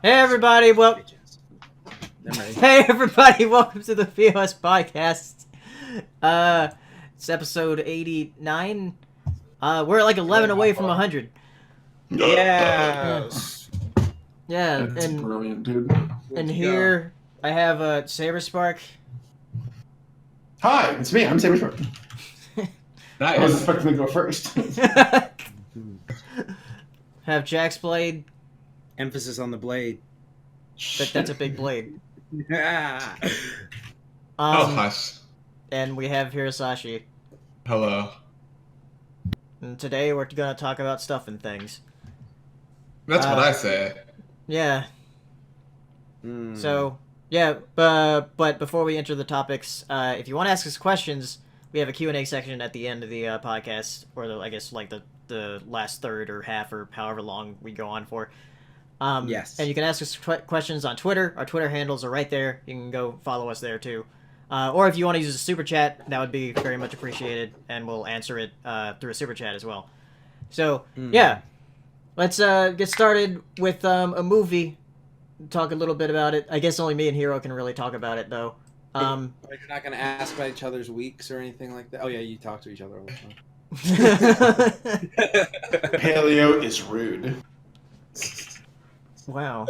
Hey everybody, Hey everybody, welcome to the POS Podcast. It's episode 89. We're like 11 away from 100. Yes. Yeah, That's and brilliant, dude. and here I have Saberspark. Hi, it's me. I'm Saber Spark. I was expecting to go first. Have Jack's Blade. Emphasis on the blade. That's a big blade. Hush. And we have Hirasashi. Hello. And today we're gonna talk about stuff and things. That's what I say. Yeah. So, yeah, but before we enter the topics, if you want to ask us questions, we have a Q&A section at the end of the podcast, or I guess like the last third or half or however long we go on for. Yes. And you can ask us questions on Twitter. Our Twitter handles are right there. You can go follow us there too. Or if you want to use a super chat, that would be very much appreciated, and we'll answer it through a super chat as well. So, yeah. Let's get started with a movie. Talk a little bit about it. I guess only me and Hiro can really talk about it, though. You're not going to ask about each other's weeks or anything like that? Oh, yeah, you talk to each other all the time. Paleo is rude. Wow.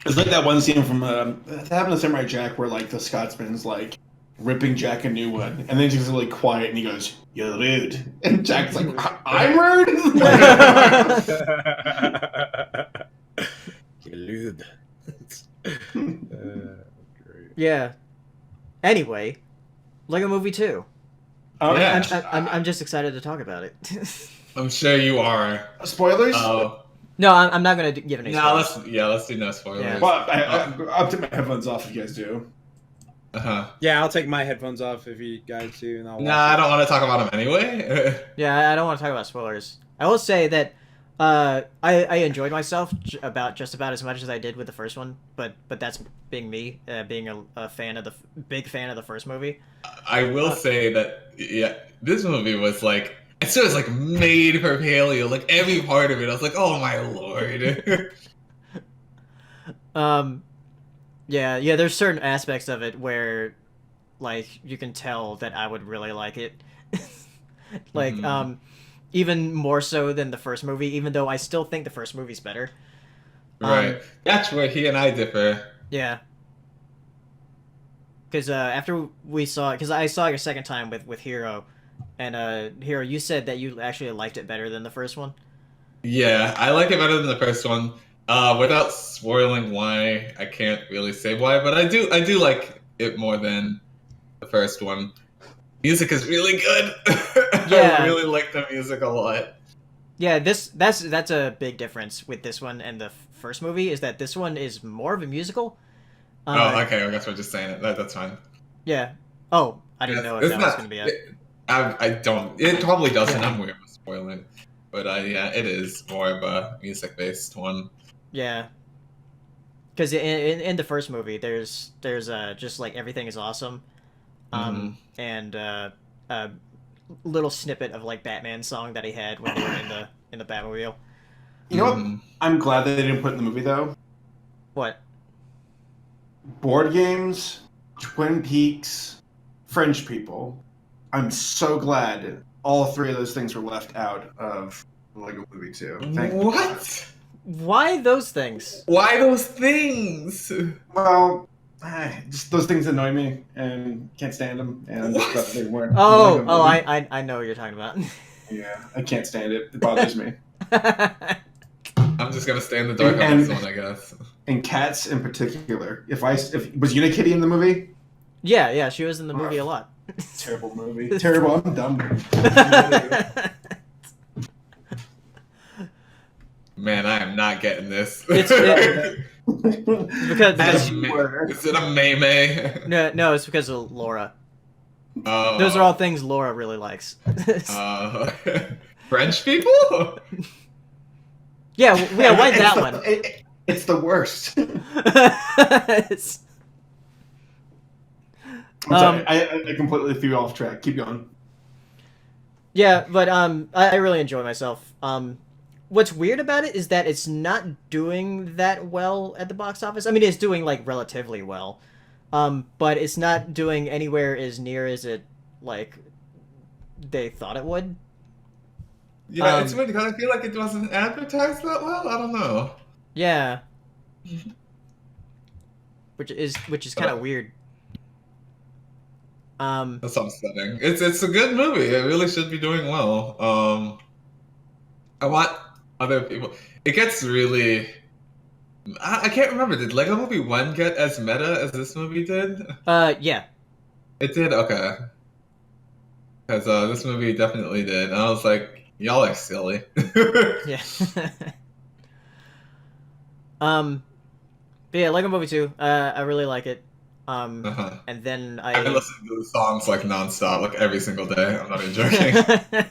It's like that one scene from it happened to Samurai Jack where like the Scotsman's like ripping Jack a new one, and then he's just really quiet and he goes, "You're rude," and Jack's like, "I'm rude." You're rude. Great. Yeah. Anyway, Lego Movie 2. Oh Yeah. I'm just excited to talk about it. I'm sure you are. Spoilers? No, I'm not gonna give any. No, spoilers. let's do no spoilers. Yeah. Well, I'll take my headphones off if you guys do. Yeah, I'll take my headphones off if you guys do. And I'll I don't want to talk about them anyway. Yeah, I don't want to talk about spoilers. I will say that I enjoyed myself just about as much as I did with the first one, but that's being me, being a fan of big fan of the first movie. I will say that this movie was like, it was like made for paleo. Like every part of it, I was like, oh my lord. Yeah. There's certain aspects of it where, like, you can tell that I would really like it. Like, even more so than the first movie, even though I still think the first movie's better. Right. That's where he and I differ. Yeah. Because after we saw it, because I saw it your second time with Hiro, and Hiro, you said that you actually liked it better than the first one. Yeah, I like it better than the first one. Without spoiling why, I can't really say why, but I do like it more than the first one. Music is really good. Yeah. I really like the music a lot. Yeah, that's a big difference with this one and the first movie, is that this one is more of a musical. Okay, I guess we're just saying it. That's fine. Yeah. Oh, I didn't know if that was going to be it. I don't. It probably doesn't. I'm weird with spoiling. But yeah, it is more of a music-based one. Yeah. Because in the first movie, there's just like everything is awesome. And a little snippet of like Batman's song that he had when they were in the Batmobile. You know what? I'm glad they didn't put in the movie though. What? Board games, Twin Peaks, French people. I'm so glad all three of those things were left out of Lego Movie 2. Thank you. What? Why those things? Why those things? Well, just those things annoy me and can't stand them. And they weren't. Oh, I know what you're talking about. Yeah, I can't stand it. It bothers me. I'm just gonna stay in the dark on this one, I guess. And cats in particular. If was Unikitty in the movie? Yeah, she was in the movie a lot. Terrible movie. Terrible. I'm dumb. Man, I am not getting this. Because Is it a meme? no, it's because of Laura. Oh. Those are all things Laura really likes. French people? Yeah, why that one? It's the worst. I'm sorry, I completely threw you off track. Keep going. Yeah, but I really enjoy myself. what's weird about it is that it's not doing that well at the box office. I mean, it's doing like relatively well, but it's not doing anywhere as near as it like they thought it would. Yeah, it's weird because I feel like it wasn't advertised that well. I don't know. Yeah. Which is kind of weird. That's upsetting. It's a good movie. It really should be doing well. I want other people. It gets really. I can't remember. Did Lego Movie 1 get as meta as this movie did? Yeah. It did. Okay. Because this movie definitely did. And I was like, y'all are silly. Yeah. But yeah, Lego Movie 2. I really like it. And then I've been listening to the songs like nonstop, like every single day. I'm not even joking.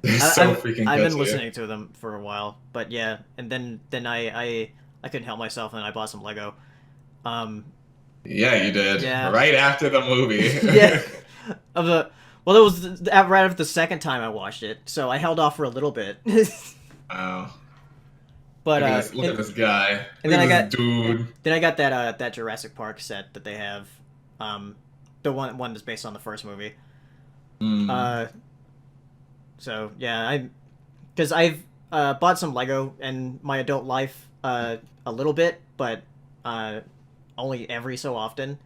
They're so freaking I've catchy. been listening to them for a while, but yeah, and then I couldn't help myself and I bought some Lego. Yeah, you did. Yeah. Right after the movie. Yeah. Well, it was right after the second time I watched it, so I held off for a little bit. Wow. But look at this guy. And then I got dude. Then I got that Jurassic Park set that they have, the one that's based on the first movie. So yeah, because I've bought some Lego in my adult life a little bit, but only every so often.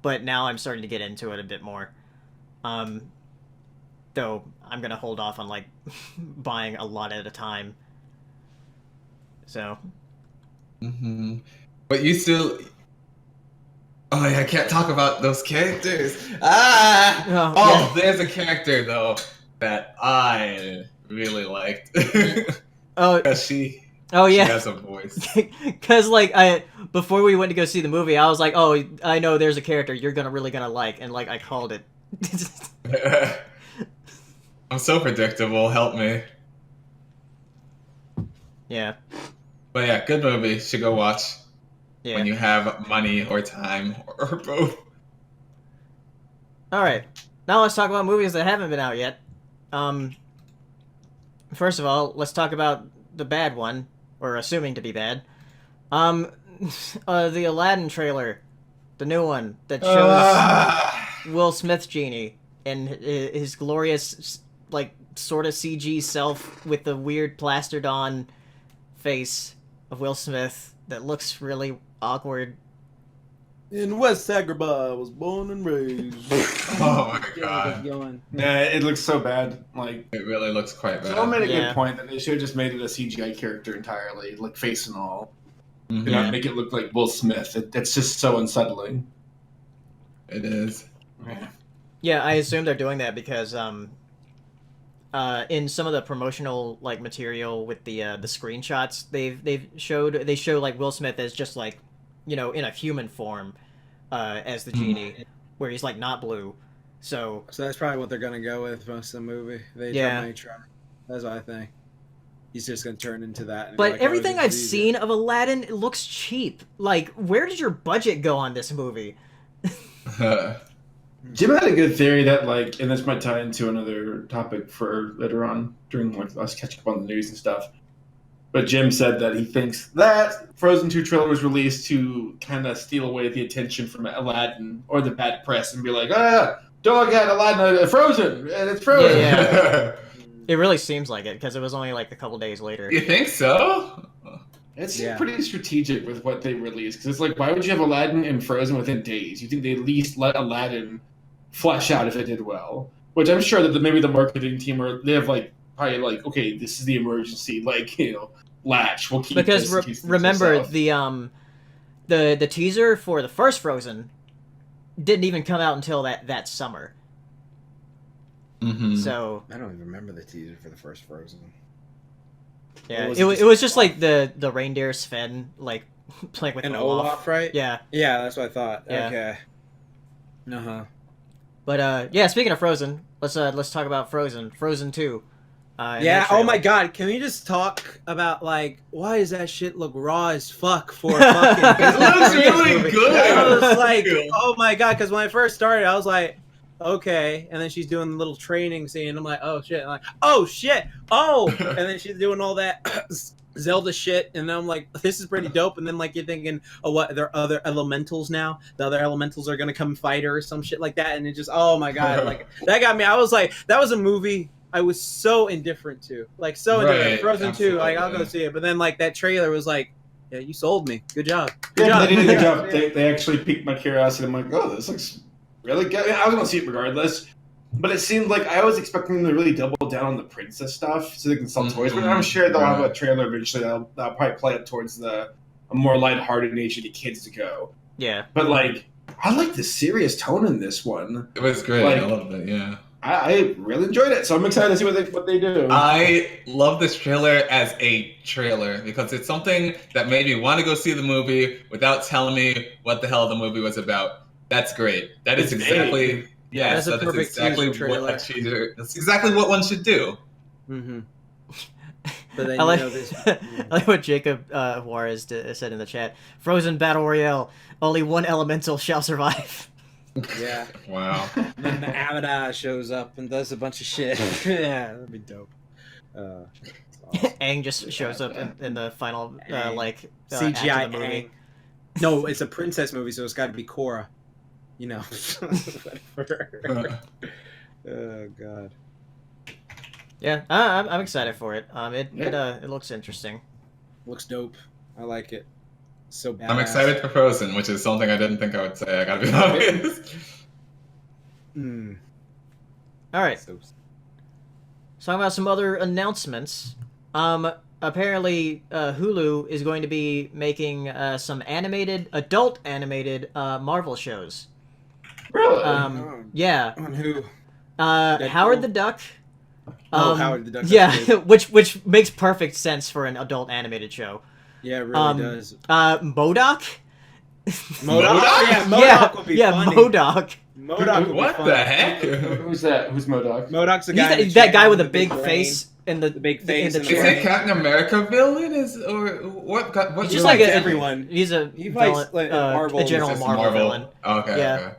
But now I'm starting to get into it a bit more. Though I'm gonna hold off on like buying a lot at a time. So. But you still. Oh, yeah, I can't talk about those characters. Ah! There's a character though that I really liked. Oh. Because she Oh yeah. She has a voice. Because before we went to go see the movie, I was like, oh, I know there's a character you're really gonna like, and like I called it. I'm so predictable. Help me. Yeah. But yeah, good movie. Should go watch when you have money or time or both. All right, now let's talk about movies that haven't been out yet. First of all, let's talk about the bad one, or assuming to be bad. The Aladdin trailer, the new one that shows Will Smith's genie and his glorious, like, sort of CG self with the weird plastered on face of Will Smith that looks really awkward. In West Agrabah, I was born and raised. Oh my god. Yeah, it looks so bad. Like, it really looks quite bad. Someone made a good point that they should have just made it a CGI character entirely, like face and all. Mm-hmm. Not make it look like Will Smith. It's just so unsettling. It is. Yeah, I assume they're doing that because in some of the promotional like material with the screenshots they show like Will Smith as just like, you know, in a human form as the genie, where he's like not blue. So that's probably what they're gonna go with most of the movie. That's what I think. He's just gonna turn into that. And but like, everything I've seen of Aladdin, it looks cheap. Like, where did your budget go on this movie? Jim had a good theory that, like, and this might tie into another topic for later on during like us catching up on the news and stuff. But Jim said that he thinks that Frozen 2 trailer was released to kind of steal away the attention from Aladdin or the bad press and be like, dog had Aladdin, Frozen, and it's Frozen. Yeah. It really seems like it because it was only like a couple days later. You think so? It's pretty strategic with what they released because it's like, why would you have Aladdin and Frozen within days? You think they at least let Aladdin flesh out if it did well? Which I'm sure that maybe the marketing team they have like probably like, okay, this is the emergency, like, you know, latch. We'll keep because this remember the teaser for the first Frozen didn't even come out until that summer. Mm-hmm. So I don't even remember the teaser for the first Frozen. Yeah, it was just like the reindeer Sven like playing with Olaf, right? Yeah, that's what I thought. Yeah. Okay. But yeah, speaking of Frozen, let's talk about Frozen 2. Oh my god, can we just talk about like why does that shit look raw as fuck for fucking it looks really good. I was like, oh my god, because when I first started I was like, okay. And then she's doing the little training scene. I'm like, oh shit. I'm like, oh shit. Oh. And then she's doing all that Zelda shit. And then I'm like, this is pretty dope. And then like you're thinking, oh, what? There are other elementals now. The other elementals are gonna come fight her or some shit like that. And it just, oh my god, like that got me. I was like, that was a movie I was so indifferent to, like so indifferent. Right, Frozen 2, like I'll go absolutely. see it. But then like that trailer was like, yeah, you sold me. Good job. Good Yeah, job. they did a good job. job. They actually piqued my curiosity. I'm like, oh, this looks really good. I mean, I was gonna see it regardless, but it seemed like I was expecting them to really double down on the princess stuff so they can sell toys. But I'm sure they'll have a trailer eventually that'll probably play it towards a more lighthearted nature to kids to go. Yeah. But like, I like the serious tone in this one. It was great. Like, I loved it. Yeah. I really enjoyed it, so I'm excited to see what they do. I love this trailer as a trailer because it's something that made me want to go see the movie without telling me what the hell the movie was about. That's great. That is It's exactly vague. yes, That's a that is perfect exactly teaser what trailer. a teaser. That's exactly what one should do. Mm-hmm. But then I like, you know this. I like what Jacob Juarez said in the chat. Frozen Battle Royale. Only one elemental shall survive. Yeah. Wow. And then the Avatar shows up and does a bunch of shit. Yeah, that'd be dope. Awesome. Aang just shows up in the final act CGI of the movie. Aang. No, it's a princess movie, so it's got to be Korra. You know. Whatever. Oh god. Yeah, I'm excited for it. It looks interesting. Looks dope. I like it. So badass. I'm excited for Frozen, which is something I didn't think I would say. I gotta be honest. Mm. All right. So Talking about some other announcements. Apparently, Hulu is going to be making some adult animated Marvel shows. Really? Yeah. on who? Howard the Duck. Howard the Duck. Yeah, That's good. which makes perfect sense for an adult animated show. Yeah, it really does. MODOK. MODOK? Yeah, MODOK yeah, would be yeah, funny. MODOK. MODOK would be What funny. the heck? Who's that? Who's MODOK? MODOK's the He's guy. that guy with a the big brain. face and the big face in and the the Is chair. it Captain America villain? What? What? He's He just likes like everyone. He's a He fights, villain, like, Marvel. a general It's just Marvel villain. Oh, okay. Yeah.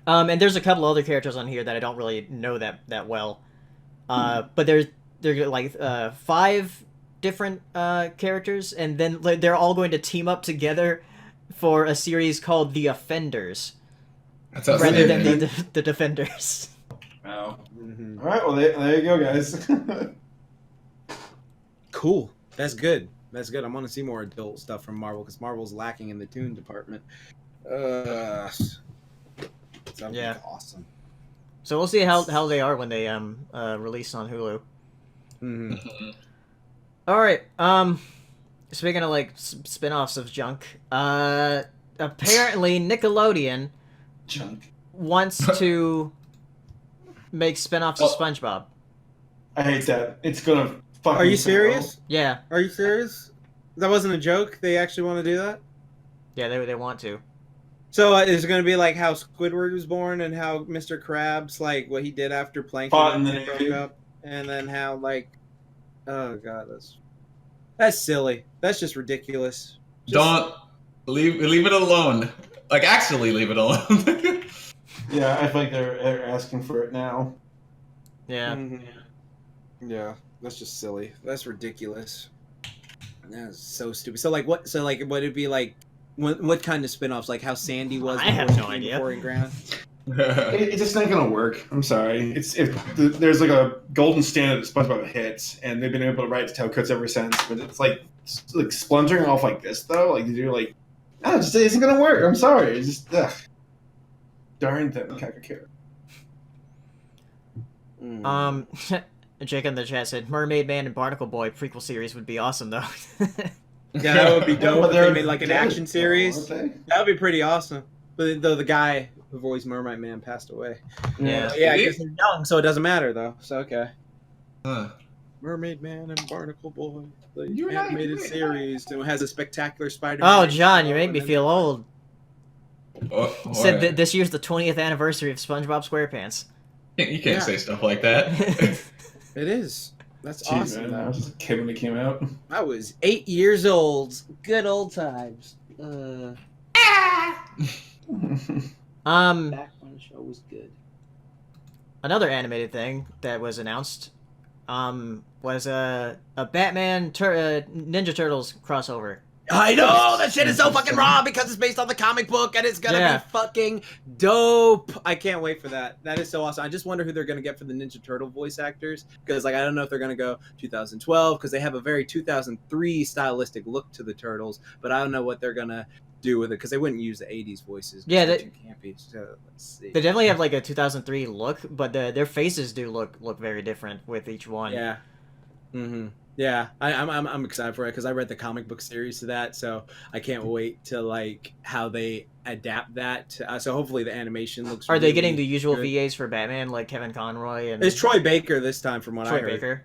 Okay. And there's a couple other characters on here that I don't really know that well. But there's like 5 different characters, and then they're all going to team up together for a series called The Offenders, That's rather than outstanding. the Defenders. Oh. Mhm. All right. Well, there you go, guys. Cool. That's good. That's good. I want to see more adult stuff from Marvel because Marvel's lacking in the toon department. That'd Yeah. be awesome. So we'll see how they are when they release on Hulu. Mm-hmm. All right. Speaking of like spin-offs of junk, apparently Nickelodeon Junk. wants to make spin-offs of SpongeBob. I hate that. It's gonna fucking. Are you fail. serious? Yeah, Are you serious? That wasn't a joke. They actually want to do that. yeah, they want to. So is it going to be like how Squidward was born and how Mr. Krabs, like what he did after Plankton Fought in the broke Navy. up, and then how like, oh god, that's silly. That's just ridiculous. Don't leave it alone. Like actually leave it alone. Yeah, I feel like they're asking for it now. Yeah. Mhm. Yeah, that's just silly. That's ridiculous. That's so stupid. So like what? So like would it be like? What kind of spin-offs? Like how Sandy was? I have before no she came idea. before in ground. It's just not gonna work. I'm sorry. There's like a golden standard that SpongeBob hits, and they've been able to write to Tokuts ever since. But it's like splintering off like this though. Like you're like, no, it just isn't gonna work. I'm sorry. It's just darn them Kakakura. Jake in the chat said Mermaid Man and Barnacle Boy prequel series would be awesome though. Yeah, that would be dope. But If they they're made like an dead, action though, series. aren't That would be pretty awesome. But though the guy who voiced Mermaid Man passed away. they? Yeah. Yeah, I guess they're young, so it doesn't matter though. So okay. Huh. Mermaid Man and Barnacle Boy, the You're not animated great. series, and it has a spectacular Spider. Oh, John, you make me feel old. Oh, Said what? this year's the 20th anniversary of SpongeBob SquarePants. You can't Yeah. say stuff like that. It is. That's Jeez, awesome. man, I was just a kid when it came out. I was 8 years old. Good old times. Um, Back when show was good. Another animated thing that was announced was a Batman Ninja Turtles crossover. I know that shit is so fucking raw because it's based on the comic book and it's gonna be fucking dope. I can't wait for that. That is so awesome. I just wonder who they're gonna get for the Ninja Turtle voice actors because like I don't know if they're gonna go 2012 because they have a very 2003 stylistic look to the Turtles, but I don't know what they're gonna do with it because they wouldn't use the 80s voices. Yeah, they're too campy. So let's see. They definitely have like a 2003 look, but their faces do look very different with each one. Yeah. Mm-hmm. Yeah, I'm excited for it because I read the comic book series to that, so I can't wait to like how they adapt that. So hopefully the animation looks. Are they getting the good. usual VAs for Batman like Kevin Conroy and? It's Troy Baker this time, from what I heard. Baker.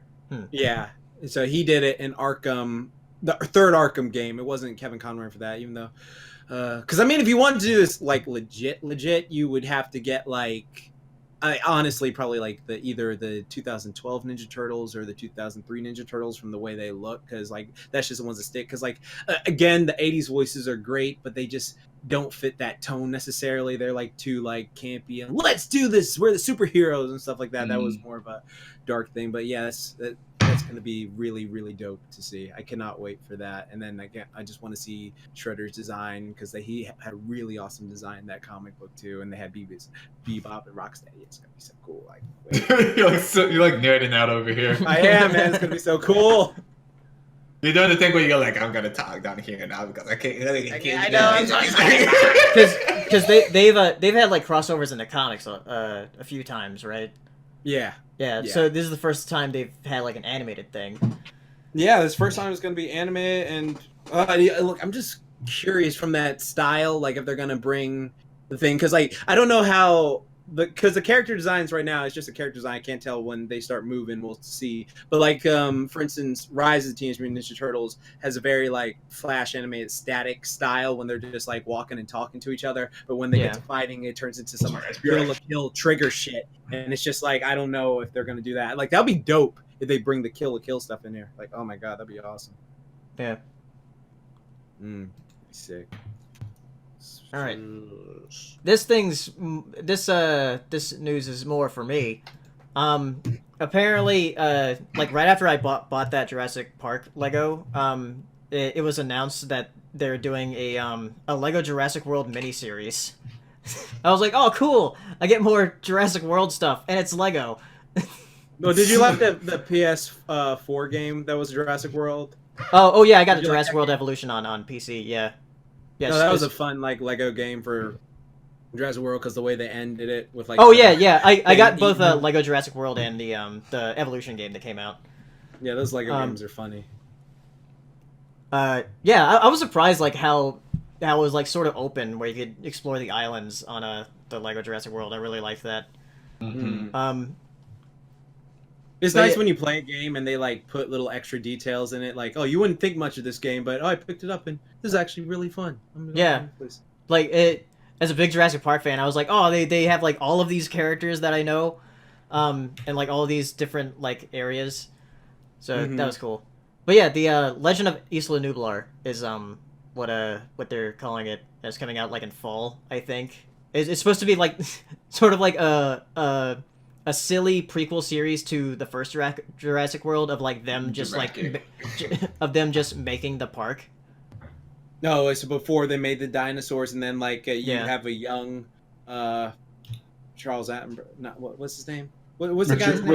Yeah, so he did it in Arkham, the third Arkham game. It wasn't Kevin Conroy for that, even though. Because I mean, if you wanted to do this like legit, you would have to get like. I honestly probably like either the 2012 Ninja Turtles or the 2003 Ninja Turtles from the way they look because like that's just the ones that stick because like again the 80s voices are great but they just don't fit that tone necessarily. They're like too like campy and let's do this, we're the superheroes and stuff like that. That was more of a dark thing, but yeah, that's gonna be really really dope to see. I cannot wait for that. And then again, I just want to see Shredder's design because he had a really awesome design in that comic book too, and they had Bebop and Rocksteady. It's gonna be so cool. Like you're like nerding out over here. I am, man. It's gonna be so cool. You're doing the thing where you're like, I'm gonna talk down here now because I can't. I know. Because they've had like crossovers in the comics a few times, right? Yeah. So this is the first time they've had like an animated thing. Yeah, this first time it's going to be anime, and look, I'm just curious from that style, like if they're going to bring the thing, because like I don't know how because the character designs right now is just a character design. I can't tell when they start moving. We'll see. But like for instance, Rise of the Teenage Mutant Ninja Turtles has a very like flash animated static style when they're just like walking and talking to each other. But when they get to fighting, it turns into some kill trigger shit. And it's just like I don't know if they're gonna do that. Like that'd be dope if they bring the kill stuff in there. Like oh my god, that'd be awesome. Yeah. Sick. All right. This news is more for me. Apparently, like right after I bought that Jurassic Park Lego, it was announced that they're doing a Lego Jurassic World miniseries. I was like, oh, cool! I get more Jurassic World stuff, and it's Lego. Well, did you like the PS4 game that was Jurassic World? Oh yeah, I got Jurassic World Evolution on PC. Yeah. Yes, no, that was a fun like Lego game for Jurassic World because the way they ended it with like. Oh yeah. I got both Lego Jurassic World and the Evolution game that came out. Yeah, those Lego games are funny. Yeah, I was surprised like how it was like sort of open where you could explore the islands on the Lego Jurassic World. I really liked that. Mm-hmm. It's nice when you play a game and they like put little extra details in it, like, oh, you wouldn't think much of this game, but I picked it up and this is actually really fun. Like it as a big Jurassic Park fan, I was like, oh, they have like all of these characters that I know, and like all of these different like areas, so that was cool. But yeah, the Legend of Isla Nublar is what they're calling it. It's coming out like in fall, I think. It's supposed to be like sort of like a silly prequel series to the first Jurassic World of like them just just making the park. No, it's before they made the dinosaurs, and then like you have a young Charles Attenborough. Not what's his name? What's the guy's name?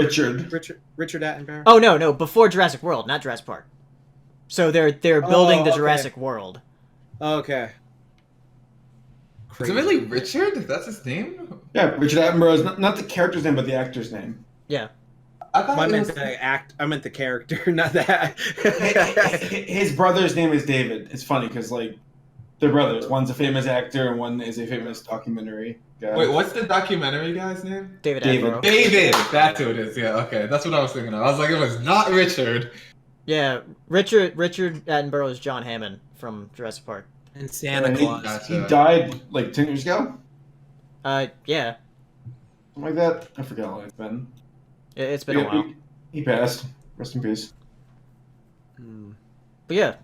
Richard Attenborough. Oh no, before Jurassic World, not Jurassic Park. So they're building the Jurassic World. Okay. Is it really Richard? That's his name? Yeah, Richard Attenborough is not the character's name, but the actor's name. Yeah. I meant the character, not that. His brother's name is David. It's funny because like they're brothers. One's a famous actor and one is a famous documentary guy. Wait, what's the documentary guy's name? David Attenborough. David! That's who it is. Yeah, okay. That's what I was thinking of. I was like, it was not Richard. Yeah, Richard Attenborough is John Hammond from Jurassic Park. And Santa Claus. He died like 10 years ago? Yeah. Something like that. I forget how long it's been. It's been a while. He passed. Rest in peace. But yeah,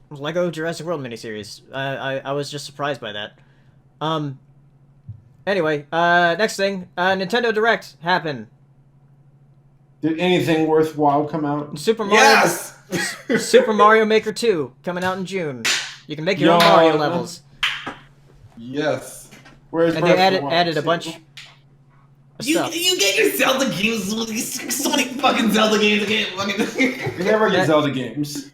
Lego Jurassic World miniseries. I was just surprised by that. And Anyway, next thing, Nintendo Direct happened. Did anything worthwhile come out? Super Mario, Yes. Super Mario Maker 2 coming out in June. You can make your own Yawn. Mario levels, Yes. Where's and Breath they of the Wild added a 2? bunch of You stuff. get your Zelda games. So many fucking Zelda games again. You never get That- Zelda games.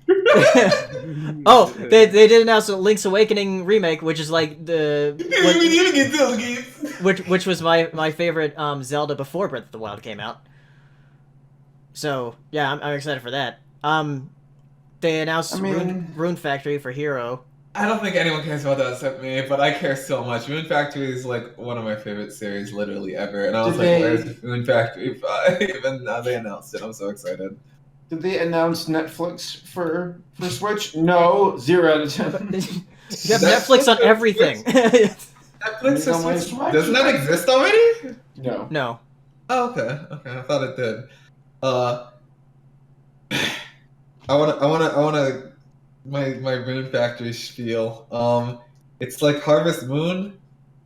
Oh, they did announce a Link's Awakening remake, which is like You get Zelda games. which was my favorite Zelda before Breath of the Wild came out. So yeah, I'm excited for that. They announced Rune Factory for Hero. I don't think anyone cares about that except me, but I care so much. Moon Factory is like one of my favorite series literally ever, and I was Did like, they- "Where's Moon Factory 5?" And now they announced it. I'm so excited. Did they announce Netflix for Switch? No, 0 out of 10. You have Netflix on everything. Netflix on my is Switch. doesn't that exist already? No. No. Oh, okay. I thought it did. I wanna my Moon Factory spiel. It's like Harvest Moon,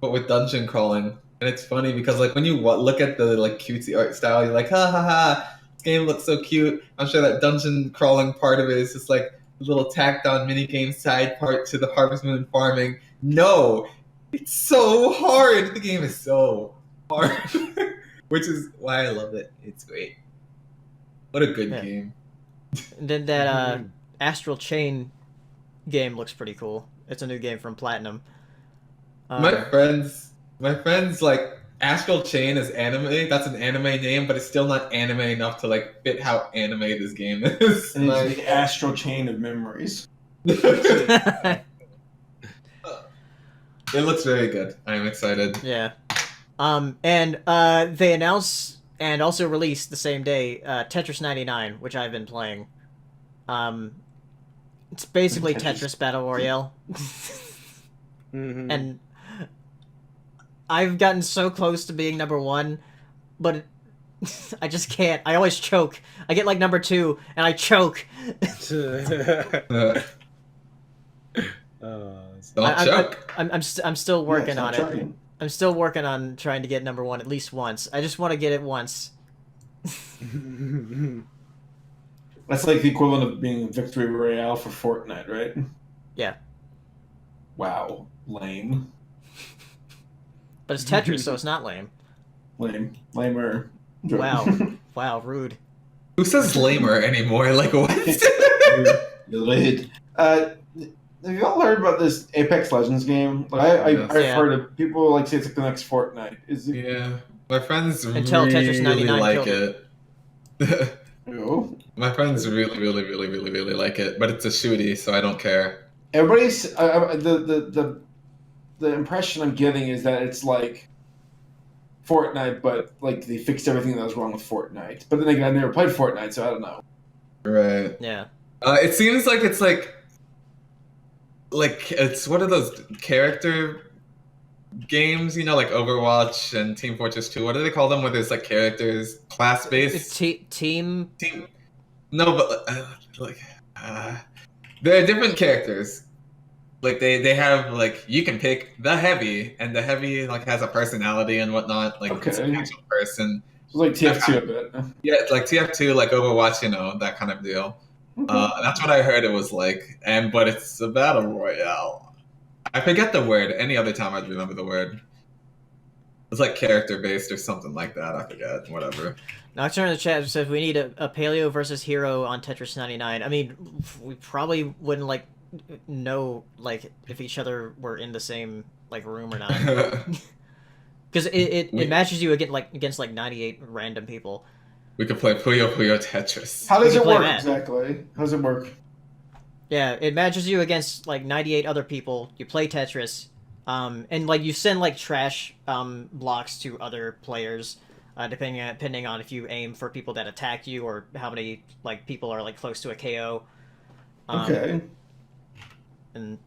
but with dungeon crawling, and it's funny because like when you look at the like cutesy art style, you're like, ha ha ha, this game looks so cute. I'm sure that dungeon crawling part of it is just like a little tacked on mini game side part to the Harvest Moon farming. No, it's so hard. The game is so hard, which is why I love it. It's great. What a good Yeah. game. And then that Astral Chain game looks pretty cool. It's a new game from Platinum. My friends like Astral Chain is anime. That's an anime name, but it's still not anime enough to like fit how anime this game is. And Like, it's the astral chain of memories. it looks very good. I am excited. Yeah. And they announced and also released the same day Tetris 99, which I've been playing. It's basically Tetris Battle Royale. Mhm. And I've gotten so close to being number 1, but I just can't. I always choke. I get like number 2 and I choke. Uh, don't choke. I'm still working Yeah, on stop it. trying. I'm still working on trying to get number 1 at least once. I just want to get it once. That's like the equivalent of being Victory Royale for Fortnite, right? Yeah. Wow. Lame. But it's Tetris, so it's not lame. Lame. Lamer. Wow. Wow, rude. Who says lamer anymore? Like what? You're late. Have you all heard about this Apex Legends game? Like, I've Yeah. heard of people like say it's like the next Fortnite. Is it? Yeah, my friends Until Tetris really 99 like killed it. No. My friends really like it, but it's a shooty, so I don't care. Everybody's the impression I'm getting is that it's like Fortnite, but like they fixed everything that was wrong with Fortnite. But then again, I never played Fortnite, so I don't know. Right. Yeah. It seems like it's like it's one of those character games, you know, like Overwatch and Team Fortress 2. What do they call them? Where there's like characters, class based. Team. No, but they're different characters. Like they have like you can pick the heavy, and the heavy like has a personality and whatnot. Like it's an Okay. actual person. It's like TF2 a bit. Yeah, it's like TF2, like Overwatch, you know, that kind of deal. That's what I heard it was like, but it's a battle royale. I forget the word. Any other time I'd remember the word. It's like character based or something like that. I forget. Whatever. Nocturne in the chat says we need a Paleo versus Hero on Tetris 99. I mean, we probably wouldn't like know like if each other were in the same like room or not, because it matches you against like 98 random people. We could play Puyo Puyo Tetris. How does We it can play work that. exactly? How does it work? Yeah, it matches you against like 98 other people. You play Tetris, and like you send like trash blocks to other players, depending on if you aim for people that attack you or how many like people are like close to a KO. Okay. And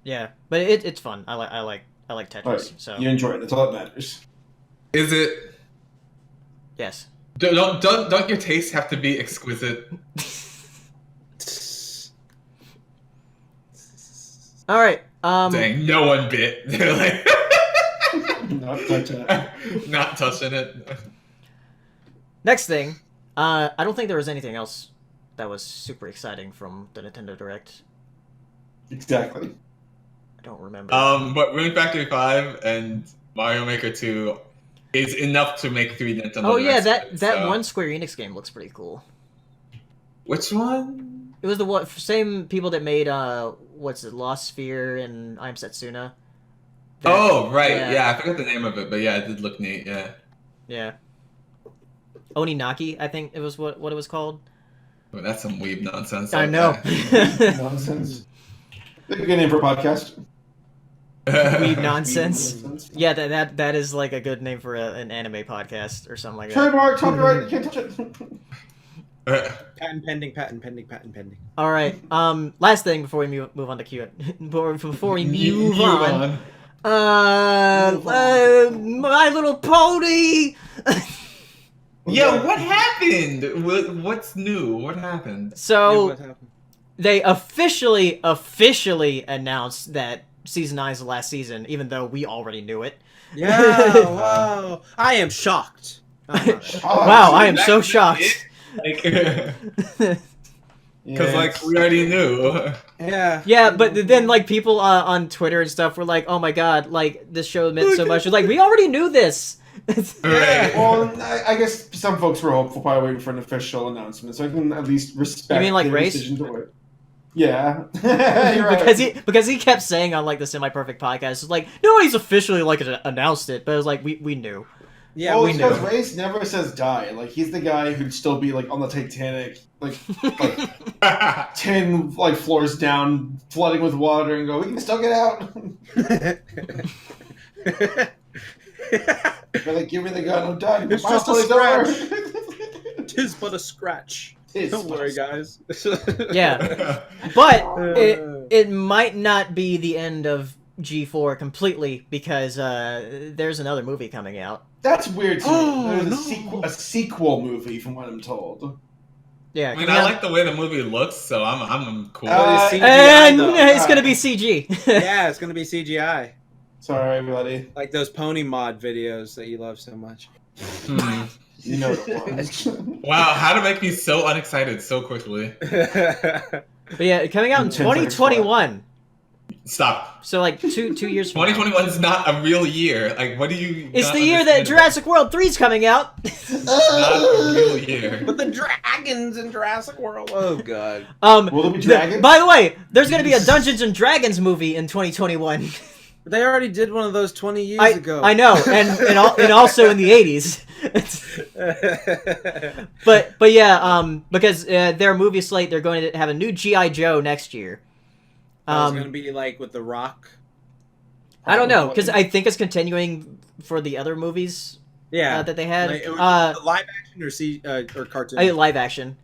yeah, but it's fun. I like Tetris. Alright, So you enjoy it. That's all that matters. Is it? yes. Don't your tastes have to be exquisite? All right. Dang, no one bit. They're like, Not touch it. Not touching it. Next thing, I don't think there was anything else that was super exciting from the Nintendo Direct. Exactly. I don't remember. But Rune Factory 5 and Mario Maker 2 is enough to make 3 Nintendo Oh yeah, Directs, that so. one Square Enix game looks pretty cool. Which one? It was the same people that made what's it, Lost Sphere and I'm Setsuna. Oh right, yeah, I forgot the name of it, but yeah, it did look neat. Yeah. Yeah. Oninaki, I think it was what it was called. Oh, that's some weeb nonsense. I know. Nonsense. That's a good name for a podcast. Weeb nonsense. Nonsense. Yeah, that is like a good name for an anime podcast or something like that. Trademark, copyright, you can't touch it. Patent pending. All right. Last thing before we move on to Q. Before we move on. My Little Pony. Yeah, what happened? What's new? What happened? So What happened? they officially announced that season 9 is the last season, even though we already knew it. Yeah, wow. I am shocked. Wow, I am so shocked. Like, because like we already knew. Yeah. Yeah, but then like people on Twitter and stuff were like, "Oh my god, like this show meant so much." It was like, we already knew this. Right. Well, I guess some folks were hopeful, probably waiting for an official announcement, so I can at least respect. You mean like their Race? decision to wait. Yeah, you're right. because he kept saying on like the Semi Perfect podcast, it's like nobody's officially like announced it, but it was like we knew. Yeah, well, we it's knew. because Race never says die. Like he's the guy who'd still be like on the Titanic, like 10 like floors down, flooding with water, and go, "We can still get out." But like, give me the gun, I'm done. It's My just a play's scratch. over. Tis but a scratch. Don't worry, guys. Yeah, but it might not be the end of G4 completely because there's another movie coming out. That's weird too. Oh, There's no. a sequel movie, from what I'm told. Yeah, I mean, coming I out- like the way the movie looks, so I'm cool. CGI, and though. it's gonna be CG. Yeah, it's gonna be CGI. Sorry, everybody. Like those pony mod videos that you love so much. Hmm. You know the ones. Wow, how to make me so unexcited so quickly. But yeah, coming out in 2021. Stop. So like two years from now. 2021 is not a real year. Like, what do you? It's not the year that understand about Jurassic World 3 is coming out. it? It's not a real year. But the dragons in Jurassic World. Oh god. Will there be dragons? By the way, there's gonna be a Dungeons and Dragons movie in 2021. But they already did one of those 20 years ago. I know, and also in the 80s. But yeah, because their movie slate, they're going to have a new G.I. Joe next year. It's gonna be like with The Rock. I don't know, because I think it's continuing for the other movies Yeah. that they had. Like, it was live action or cartoon? Live action.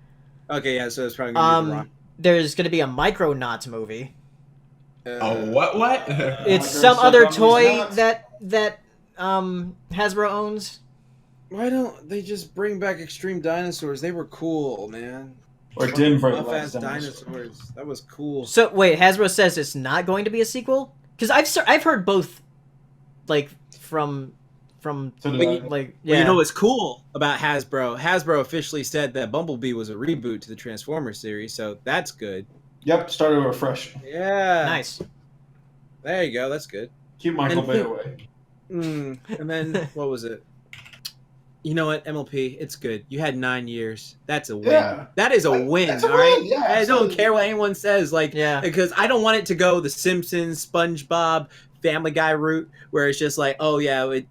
Okay, yeah, so it's probably gonna be The Rock. There's going to be a Micronauts movie. Oh, what? It's Micro some other stuff on toy these nuts. that Hasbro owns. Why don't they just bring back Extreme Dinosaurs? They were cool, man. Or Denver. Buff-ass dinosaurs. That was cool. So wait, Hasbro says it's not going to be a sequel? Because I've heard both, like from So did I. like Well, yeah. you know what's cool about Hasbro? Hasbro officially said that Bumblebee was a reboot to the Transformers series, so that's good. Yep, started over fresh. Yeah. Nice. There you go. That's good. Keep Michael And- Bay away. And then what was it? You know what, MLP? It's good. You had 9 years. That's a win. Yeah. That is a Like, win. that's a All right. win, yeah, I don't absolutely. care what anyone says. Like, Yeah. because I don't want it to go the Simpsons, SpongeBob, Family Guy route, where it's just like, oh yeah, it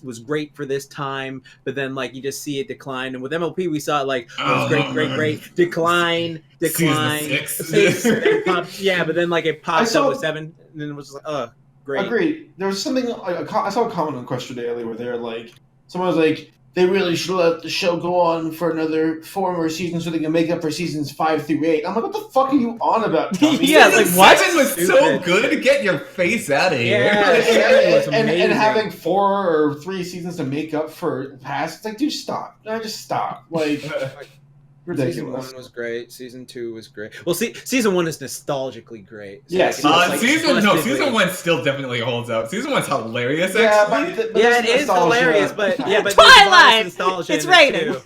was great for this time, but then like you just see it decline. And with MLP, we saw it like it was great, decline, Season 6. and then popped, yeah, but then like it popped saw- up with 7, and then it was just like, oh, great. Agreed. There was something I saw a comment on Question Daily where they're like, someone was like, they really should let the show go on for another 4 more seasons so they can make up for seasons 5 through 8. I'm like, what the fuck are you on about, Tommy? Yeah, like, what? 7 was so Stupid. good. Get your face out of here. Yeah. and, Seven was and amazing. having 4 or 3 seasons to make up for past, it's like, dude, stop. No, just stop. Like, Ridiculous. Season 1 was great. Season 2 was great. Well, season 1 is nostalgically great. So Yes. Season 1 still definitely holds up. Season 1's hilarious. Yeah, Actually. but yeah, it is hilarious, but there's Twilight! nostalgia It's in it, raining. too.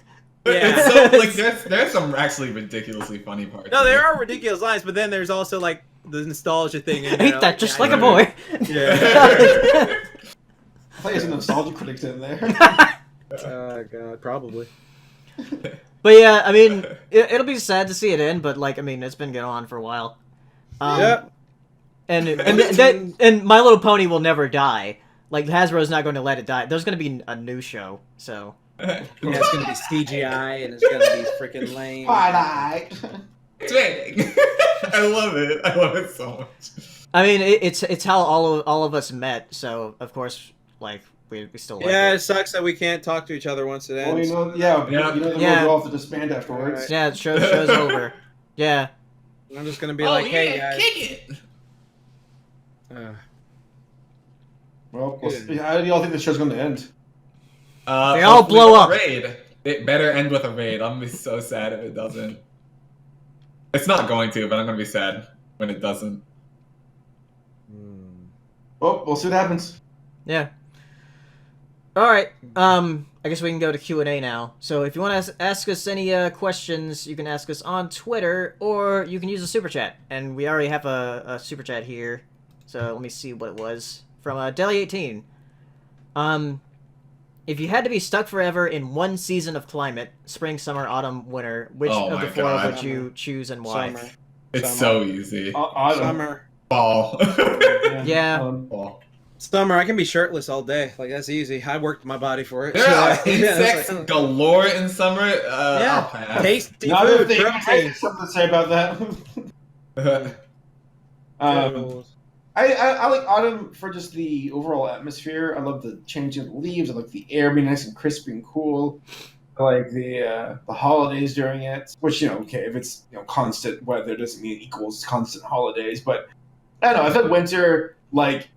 It's Yeah. so like there's some actually ridiculously funny parts. No, there are ridiculous lines, but then there's also like the nostalgia thing. I hate that just like a boy. Yeah. I thought you had some nostalgia critics in there. God, probably. But yeah, I mean, it'll be sad to see it end, but like, I mean, it's been going on for a while. Yep. And My Little Pony will never die. Like, Hasbro's not going to let it die. There's going to be a new show, so. Yeah, it's gonna be CGI and it's gonna be freaking lame. Twilight. It's raining. I love it so much. I mean, it's how all of us met, so of course, like, we still like Yeah, it. it sucks that we can't talk to each other once it ends. Well, the Yeah. we'll have to disband afterwards. Right. Yeah, show's over. Yeah. I'm just gonna be like, hey guys. kick it. Well, Good. how do y'all think the show's going to end? They all Hopefully blow with a up. Raid. It better end with a raid. I'm gonna be so sad if it doesn't. It's not going to, but I'm gonna be sad when it doesn't. Well, we'll see what happens. Yeah. All right. I guess we can go to Q&A now. So if you want to ask us any questions, you can ask us on Twitter, or you can use a super chat. And we already have a super chat here. So let me see what it was from Deli18. If you had to be stuck forever in one season of climate, spring, summer, autumn, winter, which Oh of the my four God. would you choose and why? Summer. It's Summer. so easy. Autumn. Summer. Fall. Yeah. Fall. Summer, I can be shirtless all day. Like, that's easy. I worked my body for it. There are Yeah, insects it's like- galore in summer. Yeah. I'll pass. Tasty Another food, thing, I protein. have something to say about that. I like autumn for just the overall atmosphere. I love the changing of the leaves. I like the air being nice and crispy and cool. I like the holidays during it, which, okay, if it's constant weather doesn't mean it equals constant holidays. But I don't know. I feel like winter, like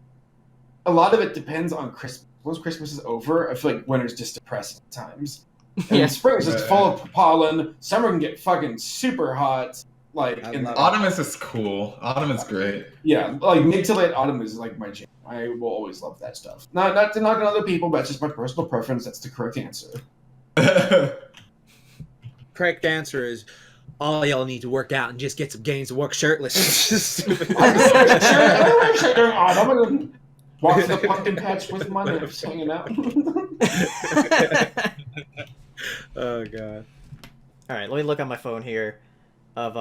a lot of it depends on Christmas. Once Christmas is over, I feel like winter's just depressing at times. And Yeah. spring is just full of pollen. Summer can get fucking super hot. Like I in love Autumn is just cool. Autumn is great. yeah, like mid to late autumn is like my jam. I will always love that stuff. Not to knock on other people, but it's just my personal preference. That's the correct answer. Correct answer is all y'all need to work out and just get some gains to work shirtless. Stupid. I wear shirt during autumn. I'm gonna walk to the pumpkin patch with my nips hanging out. Oh god. All right, let me look on my phone here of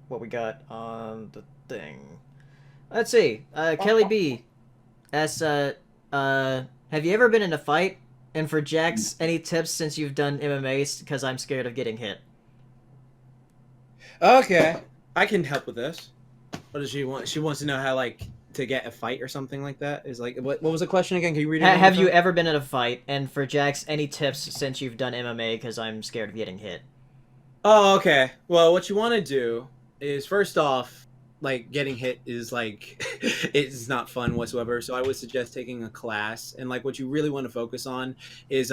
what we got on the thing. Let's see. Kelly B asks, have you ever been in a fight? And for Jax, any tips since you've done MMA? Because I'm scared of getting hit. Okay, I can help with this. What does she want? She wants to know how, like, to get a fight or something like that. Is like, what was the question again? Can you read it? Have you ever been in a fight? And for Jax, any tips since you've done MMA? Because I'm scared of getting hit. Oh, okay. Well, what you want to do is, first off, like, getting hit is like it's not fun whatsoever. So I would suggest taking a class, and like what you really want to focus on is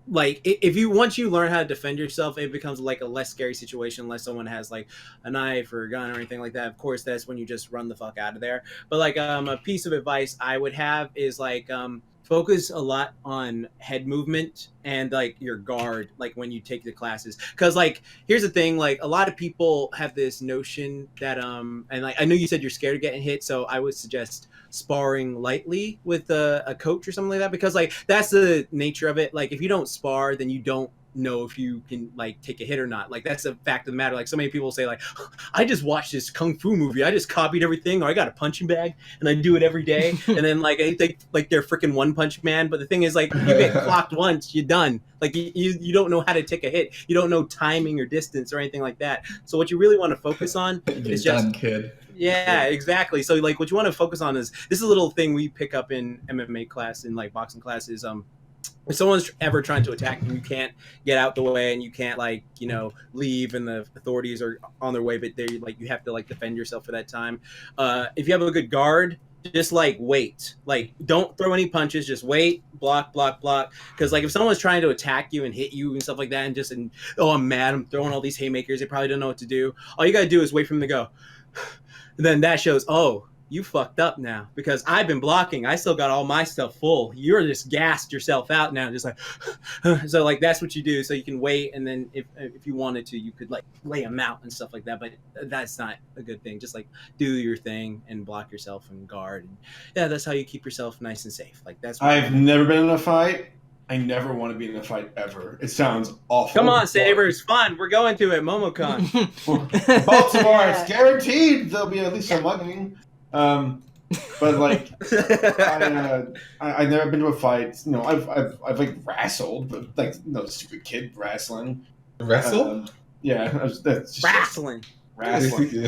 like if you once you learn how to defend yourself, it becomes like a less scary situation unless someone has like a knife or a gun or anything like that. Of course, that's when you just run the fuck out of there. But like a piece of advice I would have is like focus a lot on head movement and like your guard, like when you take the classes. Because like here's the thing, like a lot of people have this notion that and like I know you said you're scared of getting hit, so I would suggest sparring lightly with a coach or something like that, because like that's the nature of it. Like if you don't spar, then you don't know if you can like take a hit or not. Like that's a fact of the matter. Like so many people say like, I just watched this kung fu movie, I just copied everything, or I got a punching bag and I do it every day. And then like I think like they're freaking One Punch Man. But the thing is, like, you get clocked once, you're done. Like you don't know how to take a hit, you don't know timing or distance or anything like that. So what you really want to focus on You're is done, just kid. yeah, exactly. So like what you want to focus on is this is a little thing we pick up in MMA class, in like boxing classes. If someone's ever trying to attack you, you can't get out the way and you can't like, leave and the authorities are on their way, but they like you have to like defend yourself for that time. If you have a good guard, just like wait, like don't throw any punches, just wait, block, because like if someone's trying to attack you and hit you and stuff like that, and oh, I'm mad, I'm throwing all these haymakers, they probably don't know what to do, all you gotta do is wait for them to go. And then that shows, oh, you fucked up now because I've been blocking. I still got all my stuff full. You're just gassed yourself out now, just like so. Like that's what you do. So you can wait, and then if you wanted to, you could like lay them out and stuff like that. But that's not a good thing. Just like do your thing and block yourself and guard. And yeah, that's how you keep yourself nice and safe. Like that's. I've never been in a fight. I never want to be in a fight ever. It sounds awful. Come on, Saber, it's fun. We're going to it, MomoCon. Baltimore, it's guaranteed there'll be at least some mugging. But like, I've never been to a fight. You know, I've like wrestled, but like no stupid kid wrestling. Wrestle? Yeah, that's just wrestling.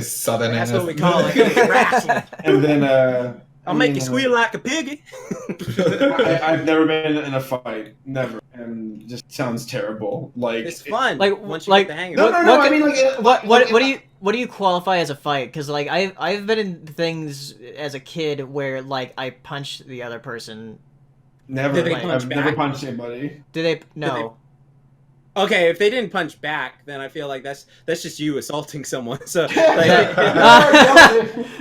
Southern. That's what we call it. Wrestling. And then I'll make you squeal like a piggy. I've never been in a fight, never, and it just sounds terrible. Like it's fun. Like once you like get the hang of it. No. I mean, like, what do you qualify as a fight? Because like I've been in things as a kid where like I punched the other person. Never. Did they punch I've back? never punched anybody. Did they? No. Okay, if they didn't punch back, then I feel like that's just you assaulting someone. So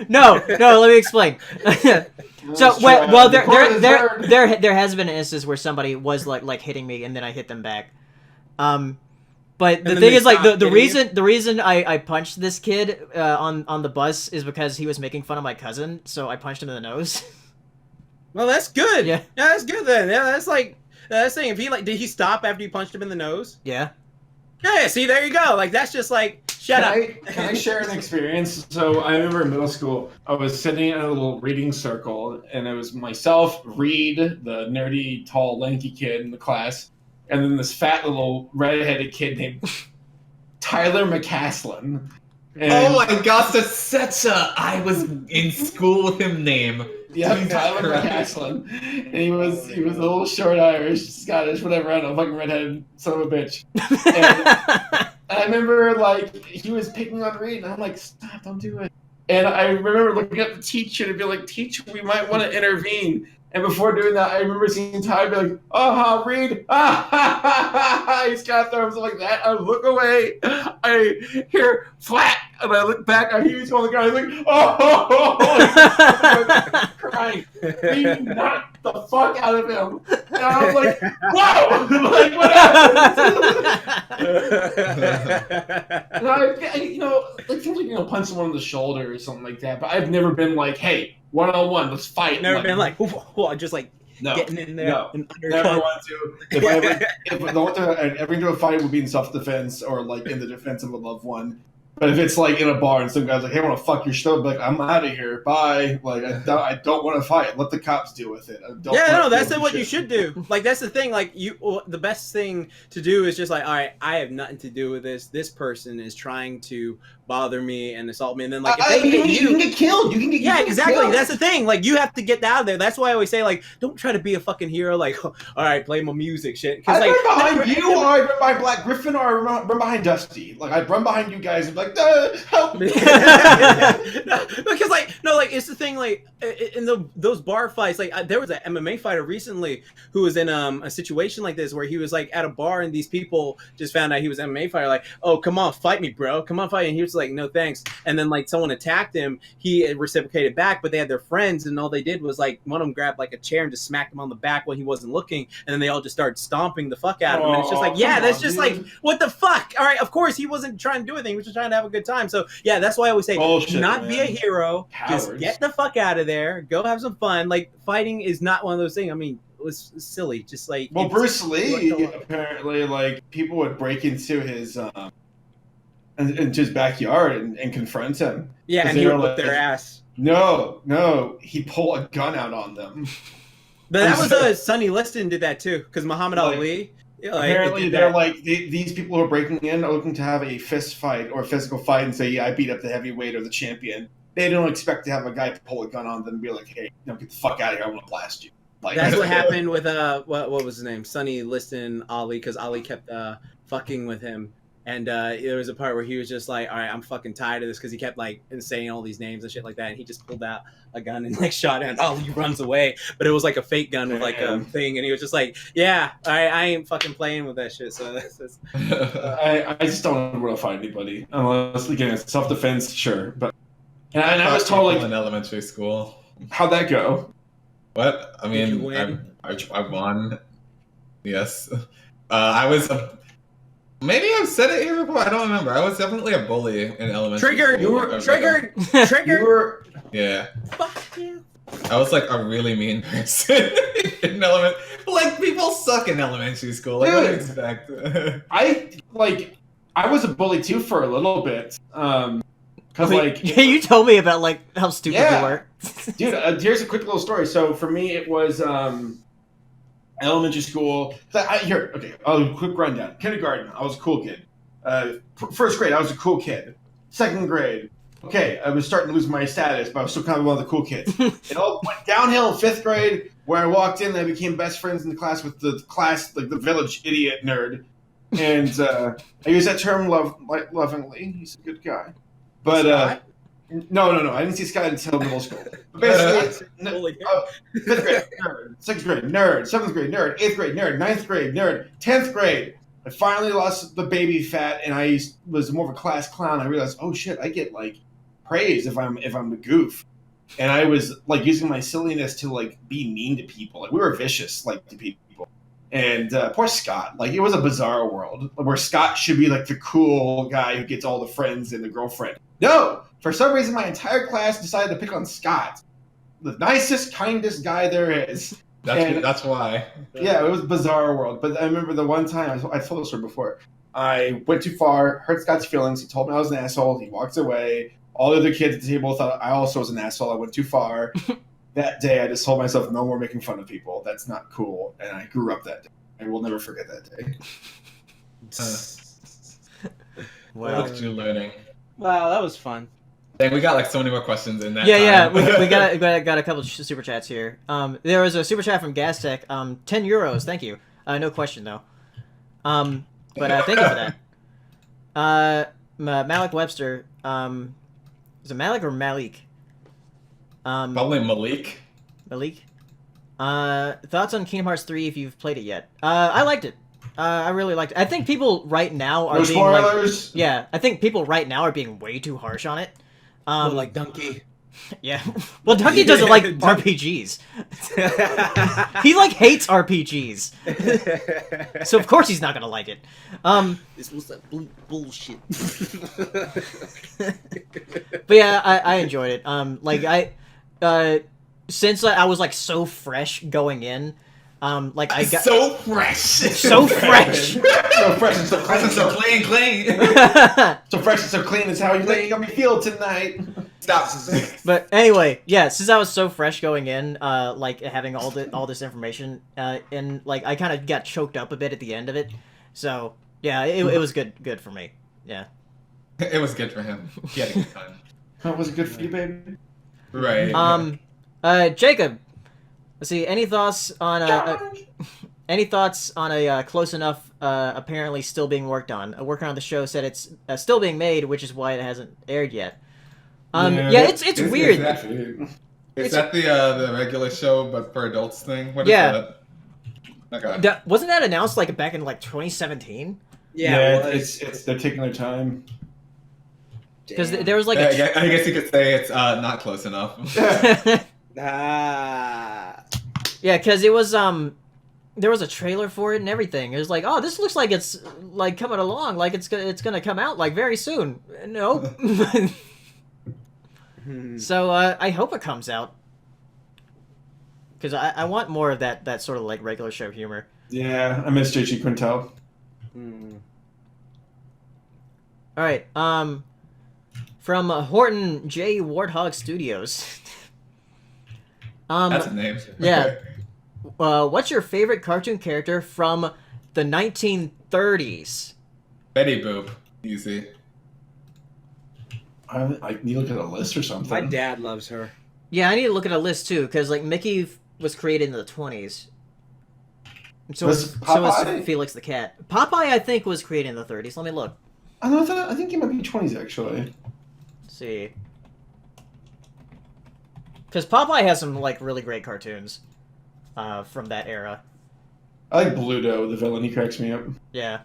no. Let me explain. So well, there has been an instance where somebody was like hitting me and then I hit them back. But the thing is, like the reason I punched this kid on the bus is because he was making fun of my cousin, so I punched him in the nose. Well, that's good. Yeah, that's good then. Yeah, that's like that's saying if he like did he stop after you punched him in the nose? Yeah. Yeah. See, there you go. Like that's just like shut up. Can I share an experience? So I remember in middle school, I was sitting in a little reading circle, and it was myself, Reed, the nerdy, tall, lanky kid in the class, and then this fat little redheaded kid named Tyler McCaslin. And, oh my gosh, that's such a I was in school with him name. Yeah, Tyler McCaslin. And he was a little short Irish, Scottish, whatever, I don't know, fucking redheaded son of a bitch. And I remember like he was picking on Reed, and I'm like, stop, don't do it. And I remember looking at the teacher to be like, teacher, we might want to intervene. And before doing that, I remember seeing Ty be like, oh, Reed, he's got thumbs like that. I look away, I hear flat, and I look back, I hear he's on the ground. He's like, oh, crying. He knocked the fuck out of him. And I was like, whoa, like, what happened? And like, something, punch someone on the shoulder or something like that. But I've never been like, hey, 1-on-1, let's fight. Never been like, just like getting in there. No, and never want to. If I want to ever into a fight, would be in self-defense or like in the defense of a loved one. But if it's like in a bar and some guy's like, "Hey, I want to fuck your stuff," like, I'm out of here. Bye. Like, I don't want to fight. Let the cops deal with it. That's what you should do. Like, that's the thing. Like, the best thing to do is just like, all right, I have nothing to do with this. This person is trying to bother me and assault me, and then like if they hit you can get killed. Exactly. Killed. That's the thing. Like, you have to get out of there. That's why I always say, like, don't try to be a fucking hero. Like, all right, play my music, shit. I like, run behind you, or I run behind Black Griffin, or I run behind Dusty. Like, I run behind you guys and be like, help me. Because it's the thing. Like, in those bar fights, like there was an MMA fighter recently who was in a situation like this where he was like at a bar and these people just found out he was an MMA fighter. Like, oh, come on, fight me, bro. Come on, fight. And he was like, no, thanks. And then like someone attacked him. He reciprocated back, but they had their friends, and all they did was like one of them grabbed like a chair and just smacked him on the back when he wasn't looking, and then they all just started stomping the fuck out of him. And it's just like, yeah, that's just like, what the fuck? All right, of course he wasn't trying to do anything. He was just trying to have a good time. So yeah, that's why I always say, be a hero. Cowards. Just get the fuck out of there. Go have some fun. Like, fighting is not one of those things. I mean, it was silly. Just like, well, Bruce Lee apparently, like, people would break into his into his backyard and confront him. Yeah, and he would whip their ass. No, he pulled a gun out on them. But that was Sonny Liston did that too, because Muhammad Ali. Apparently, they're like these people who are breaking in are looking to have a fist fight or a physical fight and say, "Yeah, I beat up the heavyweight or the champion." They don't expect to have a guy pull a gun on them and be like, "Hey, get the fuck out of here! I want to blast you." Like, that's what happened with what was his name, Sonny Liston Ali, because Ali kept fucking with him. And there was a part where he was just like, all right, I'm fucking tired of this, because he kept like saying all these names and shit like that, and he just pulled out a gun and like shot him. Oh, he runs away, but it was like a fake gun with like a thing, and he was just like, yeah, I ain't fucking playing with that shit. So that's I just don't want to fight anybody unless, again, it's self-defense, sure. But and I was told, like, in elementary school. How'd that go? What? I Did you mean, win? I won. Yes. I was maybe I've said it here before. I don't remember. I was definitely a bully in elementary Triggered! school. You were Triggered! You Triggered! were Yeah. Fuck you. I was like a really mean person in elementary. Like, people suck in elementary school. Like, what do you expect? I was a bully too for a little bit. Cause yeah, you told me about like how stupid you Yeah. were. dude, here's a quick little story. So for me, it was elementary school. Quick rundown. Kindergarten, I was a cool kid. First grade, I was a cool kid. Second grade, okay, I was starting to lose my status, but I was still kind of one of the cool kids. It all went downhill in 5th grade, where I walked in and I became best friends in the class with the village idiot nerd. And I use that term lovingly. He's a good guy. But no, I didn't see Scott until middle school. Basically, Holy 5th grade, nerd. 6th grade, nerd. 7th grade, nerd. 8th grade, nerd. 9th grade, nerd. 10th grade, I finally lost the baby fat, and I was more of a class clown. I realized, oh shit, I get like praise if I'm a goof, and I was like using my silliness to like be mean to people. Like, we were vicious, like, to people. And poor Scott, like, it was a bizarre world where Scott should be like the cool guy who gets all the friends and the girlfriend. No, for some reason my entire class decided to pick on Scott, the nicest, kindest guy there is. That's why. Yeah, it was a bizarre world. But I remember the one time, I told this story before, I went too far, hurt Scott's feelings. He told me I was an asshole. He walked away. All the other kids at the table thought I also was an asshole. I went too far. That day, I just told myself, no more making fun of people. That's not cool. And I grew up that day. I will never forget that day. Wow. Look at you learning. Wow, that was fun. Dang, we got like so many more questions in that. Yeah, time. we got a couple of super chats here. There was a super chat from Gastech. 10 euros, thank you. No question though. But thank you for that. Malik Webster. Is it Malik or Malik? Probably Malik. Malik. Thoughts on Kingdom Hearts 3 if you've played it yet? I liked it. I really liked it. I think people right now are No being spoilers. like, yeah, I think people right now are being way too harsh on it. Like Donkey. Yeah. Well, Ducky doesn't like RPGs. He like hates RPGs. So of course he's not gonna like it. This was that bullshit. But yeah, I enjoyed it. Since I was like so fresh going in, like I got so fresh. so fresh. So fresh and so clean. So clean. So fresh and so clean is how you make me feel tonight. Stop. But anyway, yeah, since I was so fresh going in, like having all this information, and like I kind of got choked up a bit at the end of it. So yeah, it was good for me. Yeah. It was good for him. He had a good time. That was good for you, baby. Right. Jacob, let's see. Any thoughts on a close enough? Apparently still being worked on. A worker on the show said it's still being made, which is why it hasn't aired yet. It's weird. Is that the regular show but for adults thing? What is Yeah. that? Okay. Wasn't that announced like back in like 2017? Yeah, it's they're taking their time. Because there was like I guess you could say it's not close enough. Ah. Yeah, because it was there was a trailer for it and everything. It was like, oh, this looks like it's like coming along, like it's gonna come out like very soon. Nope. So I hope it comes out because I want more of that sort of like regular show humor. Yeah, I miss J.G. Quintel. All right, from Horton J. Warthog Studios. That's a name. Yeah. What's your favorite cartoon character from the 1930s? Betty Boop. Easy. I need to look at a list or something. My dad loves her. Yeah, I need to look at a list too, because like Mickey was created in the 20s. And so was Popeye? Felix the Cat. Popeye, I think, was created in the 30s. Let me look. I think he might be 20s actually. Let's see. Because Popeye has some like really great cartoons from that era. I like Bluto, the villain. He cracks me up. Yeah.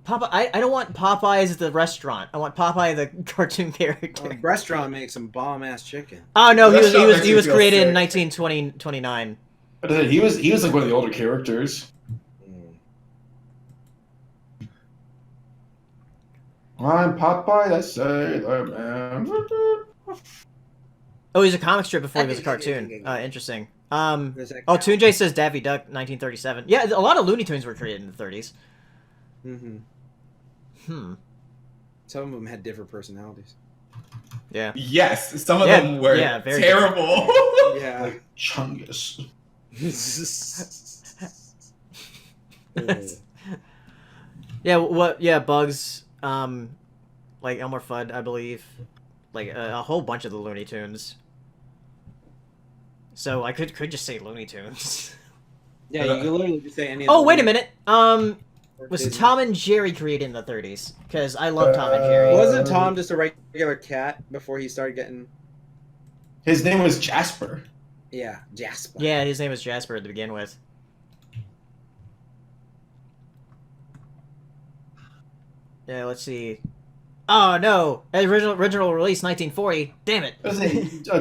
Popeye. I don't want Popeye as the restaurant. I want Popeye the cartoon character. The restaurant makes some bomb ass chicken. Oh no, he Restaurant was makes me feel created in sick. 1929. But he was like one of the older characters. I'm Popeye, I say the man. Oh, he's a comic strip before he was a cartoon. Interesting. Oh, There's that Toon J says Daffy Duck, 1937. Yeah, a lot of Looney Tunes were created in the 30s. Some of them had different personalities. Yeah. Yes, some of them were very terrible. Yeah. Like Chungus. Yeah, Bugs, like Elmer Fudd, I believe. Like, a whole bunch of the Looney Tunes. So I could just say Looney Tunes. Yeah, you can literally just say any of Oh, the wait a Looney- minute. Was Disney. Tom and Jerry created in the 30s? Because I love Tom and Jerry. Wasn't Tom just a regular cat before he started getting... His name was Jasper. Yeah, Jasper. Yeah, his name was Jasper to begin with. Yeah, let's see. Oh no! Original release 1940. Damn it!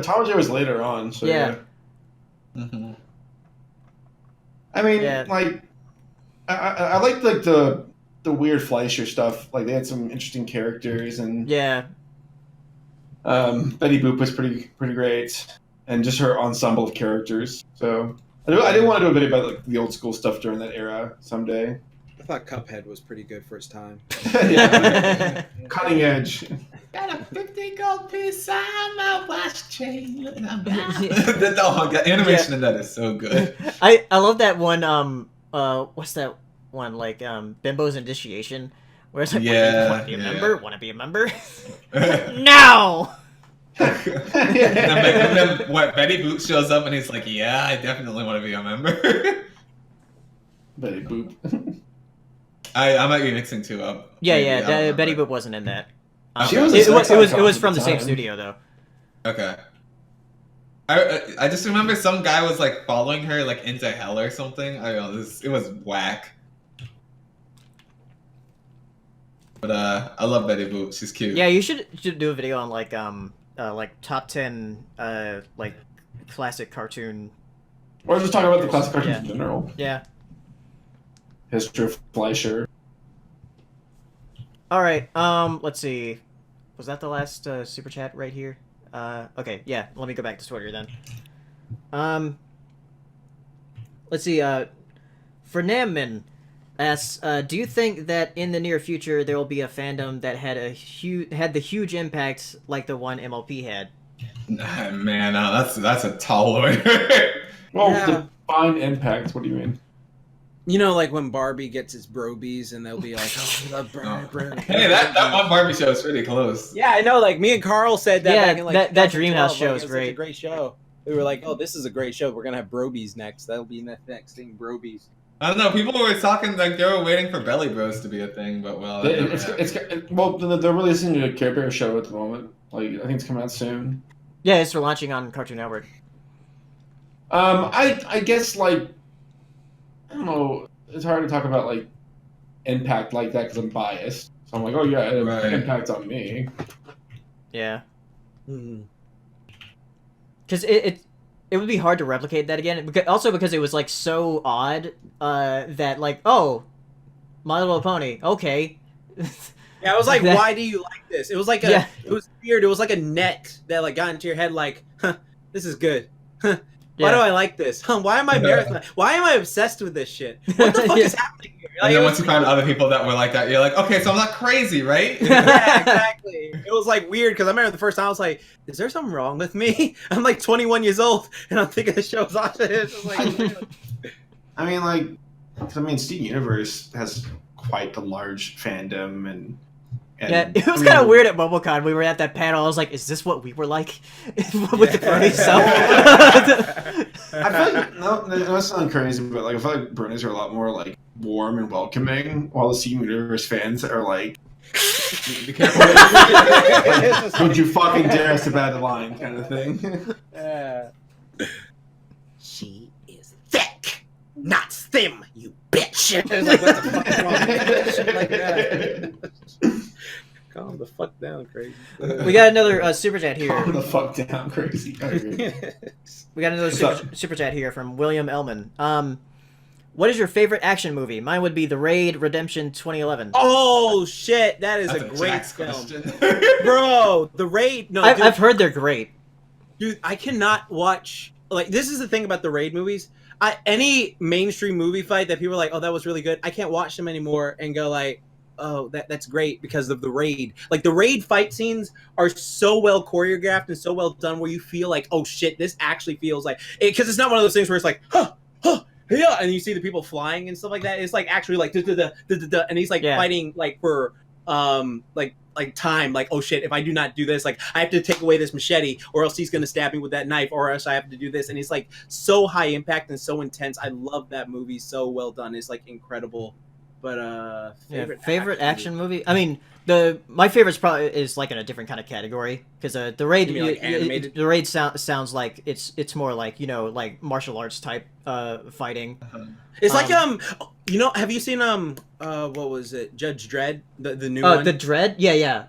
Tom and Jerry was later on. So Yeah. Mhm. I mean, Yeah. like, I liked like the weird Fleischer stuff. Like they had some interesting characters, and Yeah, Betty Boop was pretty great, and just her ensemble of characters. So I do want to do a video about like the old school stuff during that era someday. I thought Cuphead was pretty good for its time. Yeah, cutting edge. Got a 50 gold piece on my watch chain. The animation in that is so good. I love that one. What's that one like? Bimbo's Initiation, where it's like, want to be a member? Want to be a member? No. And then what? Betty Boop shows up and he's like, "Yeah, I definitely want to be a member." Betty Boop. I might be mixing two up. Yeah, Maybe, I don't Betty remember. Boop wasn't in that. She Okay. was a It was sex icon from at the same time. studio though. Okay. I just remember some guy was like following her like into hell or something. I don't know. It was whack. But I love Betty Boop. She's cute. Yeah, you should do a video on like top 10 like classic cartoon. Or just talk about the classic cartoons Yeah. in general. Yeah. History of Fleischer. All right. Let's see. Was that the last super chat right here? Okay. Yeah. Let me go back to Twitter then. Let's see. Fernandman asks, do you think that in the near future there will be a fandom that had the huge impact like the one MLP had? Man, that's a tall order. Well, Yeah. define impact. What do you mean? You know, like when Barbie gets its brobies and they'll be like, oh, Hey, that one Barbie show is pretty close. Yeah, I know. Like me and Carl said that Yeah, back in like that 2012, Dreamhouse show like, is it was such great. a great show. We were like, oh, this is a great show. We're gonna have brobies next. That'll be the next thing, brobies. I don't know. People were talking like they were waiting for Belly Bros to be a thing, but well, that never happened. Well, they're releasing a Care Bear show at the moment. Like I think it's coming out soon. Yeah, it's for launching on Cartoon Network. I guess like I don't know. It's hard to talk about like impact like that because I'm biased. So I'm like, oh yeah, it Right. impacts on me. Yeah. Mm-hmm. Because it would be hard to replicate that again. Because it was like so odd that like, oh, My Little Pony, okay. Yeah, I was like, That- why do you like this? It was like Yeah. it was weird. It was like a net that like got into your head. Like, huh, this is good. Huh, why Yeah. do I like this? Huh, why am I marathon? Why am I obsessed with this shit? What the fuck Yeah. is happening here? And then it once was you find other people that were like that, you're like, okay, so I'm not crazy, right? yeah, exactly. It was like weird because I remember the first time I was like, "Is there something wrong with me?" I'm like 21 years old and I'm thinking the show's awesome. It's just like, I mean, like, 'cause, I mean, Steven Universe has quite the large fandom, and Yeah, it was I kind of mean, weird at MomoCon. We were at that panel. I was like, "Is this what we were like with the brony self?" I feel like no, that's sound crazy, but like I feel like bronies are a lot more like warm and welcoming, while the Steven Universe fans are like Be careful. Don't you fucking dare survive the line, kind of thing. She is thick, not slim, you bitch. It's like, what the fuck is wrong with that? Shit like that. Calm the fuck down, crazy. We got another super chat here. Calm the fuck down, crazy. We got another super chat here from William Ellman. What is your favorite action movie? Mine would be The Raid Redemption 2011. Oh shit, that is a great Jack's film, question. bro. The Raid. No, I've heard they're great. dude, I cannot watch. Like, this is the thing about the Raid movies. Any mainstream movie fight that people are like, oh, that was really good, I can't watch them anymore and go like, oh, that's great because of the Raid. Like, the Raid fight scenes are so well choreographed and so well done where you feel like, oh shit, this actually feels like it, because it's not one of those things where it's like, huh, yeah, and you see the people flying and stuff like that. It's like actually like and he's like fighting like for like time, like, oh shit, if I do not do this, like I have to take away this machete or else he's gonna stab me with that knife, or else I have to do this. And it's like so high impact and so intense. I love that movie, so well done. It's like incredible. But favorite action movie? I mean, my favorite's probably is like in a different kind of category because the Raid, like animated? The Raid sounds like it's more like, you know, like martial arts type fighting. It's like you know, have you seen what was it, Judge Dredd, the new one? The Dredd? Yeah.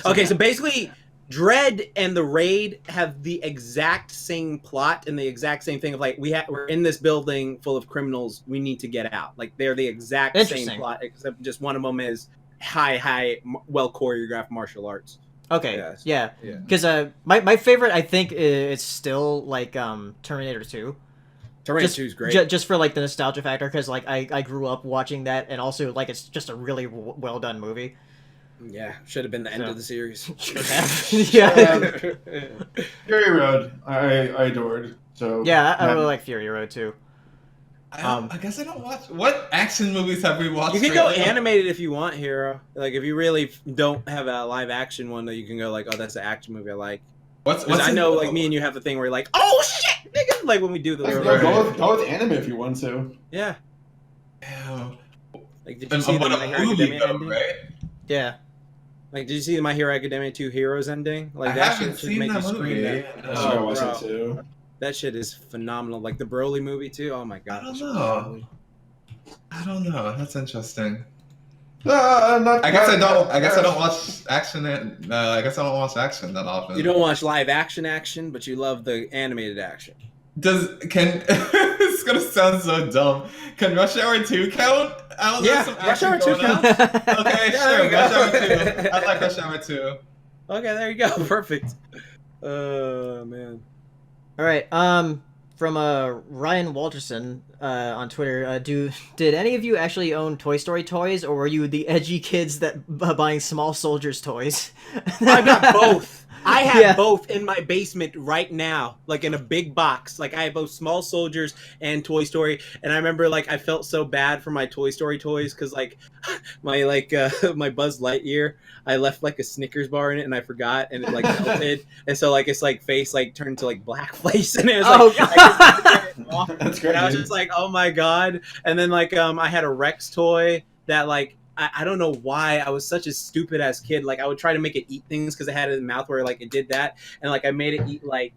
Okay, so basically Dredd and the Raid have the exact same plot and the exact same thing of like, we're in this building full of criminals, we need to get out. Like, they're the exact same plot, except just one of them is high well choreographed martial arts. Okay, yeah. Because my favorite, I think, is still like Terminator 2. Terminator 2 is great. Just for like the nostalgia factor, because like I grew up watching that, and also like it's just a really well done movie. Yeah, should have been the end of the series. Yeah. Fury Road, I adored. So yeah, I really like Fury Road too. I guess I don't watch. What action movies have we watched? You can go animated if you want, Hero. Like, if you really don't have a live action one, that you can go like, oh, that's an action movie I like. What's I know, like, me and you have the thing where you're like, oh shit, nigga, like when we do the. Go with anime if you want to. Yeah. Ew. Like, did you see the My Hero Academia ending? Right? Yeah. Like, did you see the My Hero Academia 2 Heroes ending? Like, I that haven't shit seen make you that scream. movie. That. I Oh, watched bro. it too. That shit is phenomenal. Like the Broly movie too. Oh my god. I don't know. That's interesting. I I guess I don't watch action. I guess I don't watch action that often. You don't watch live action, but you love the animated action. It's gonna sound so dumb. Can Rush Hour 2 count? Rush Hour 2 counts. Okay, sure. Rush Hour 2. I like Rush Hour 2. Okay, there you go. Perfect. Man. All right. From Ryan Walterson on Twitter, did any of you actually own Toy Story toys, or were you the edgy kids that buying Small Soldiers toys? I got both. I have both in my basement right now, like in a big box. Like, I have both Small Soldiers and Toy Story. And I remember, like, I felt so bad for my Toy Story toys because, like, my Buzz Lightyear, I left like a Snickers bar in it and I forgot, and it like melted, and so like its like face like turned to like black face, and it was like, That's great. And I was just like, oh my god. And then like I had a Rex toy that like. I don't know why I was such a stupid ass kid. Like, I would try to make it eat things because it had it in the mouth where like it did that, and like I made it eat like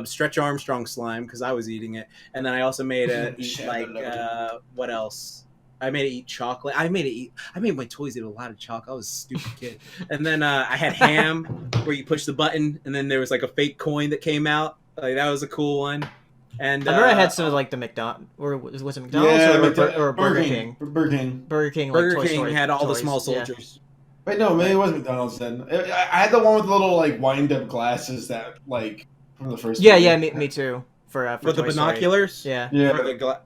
Stretch Armstrong slime because I was eating it, and then I also made it eat like what else? I made it eat chocolate. I made my toys eat a lot of chocolate. I was a stupid kid. And then I had ham where you push the button, and then there was like a fake coin that came out. Like, that was a cool one. And I remember I had some of like the McDonald's, or was it McDonald's or Burger King? Burger King. Burger King. Like, Burger Toy King Story had all the toys. Small Soldiers. Wait, no, maybe it was McDonald's then. I had the one with the little like wind-up glasses that like from the first. Yeah, me too. For the Toy binoculars. Story. Yeah. Yeah. For the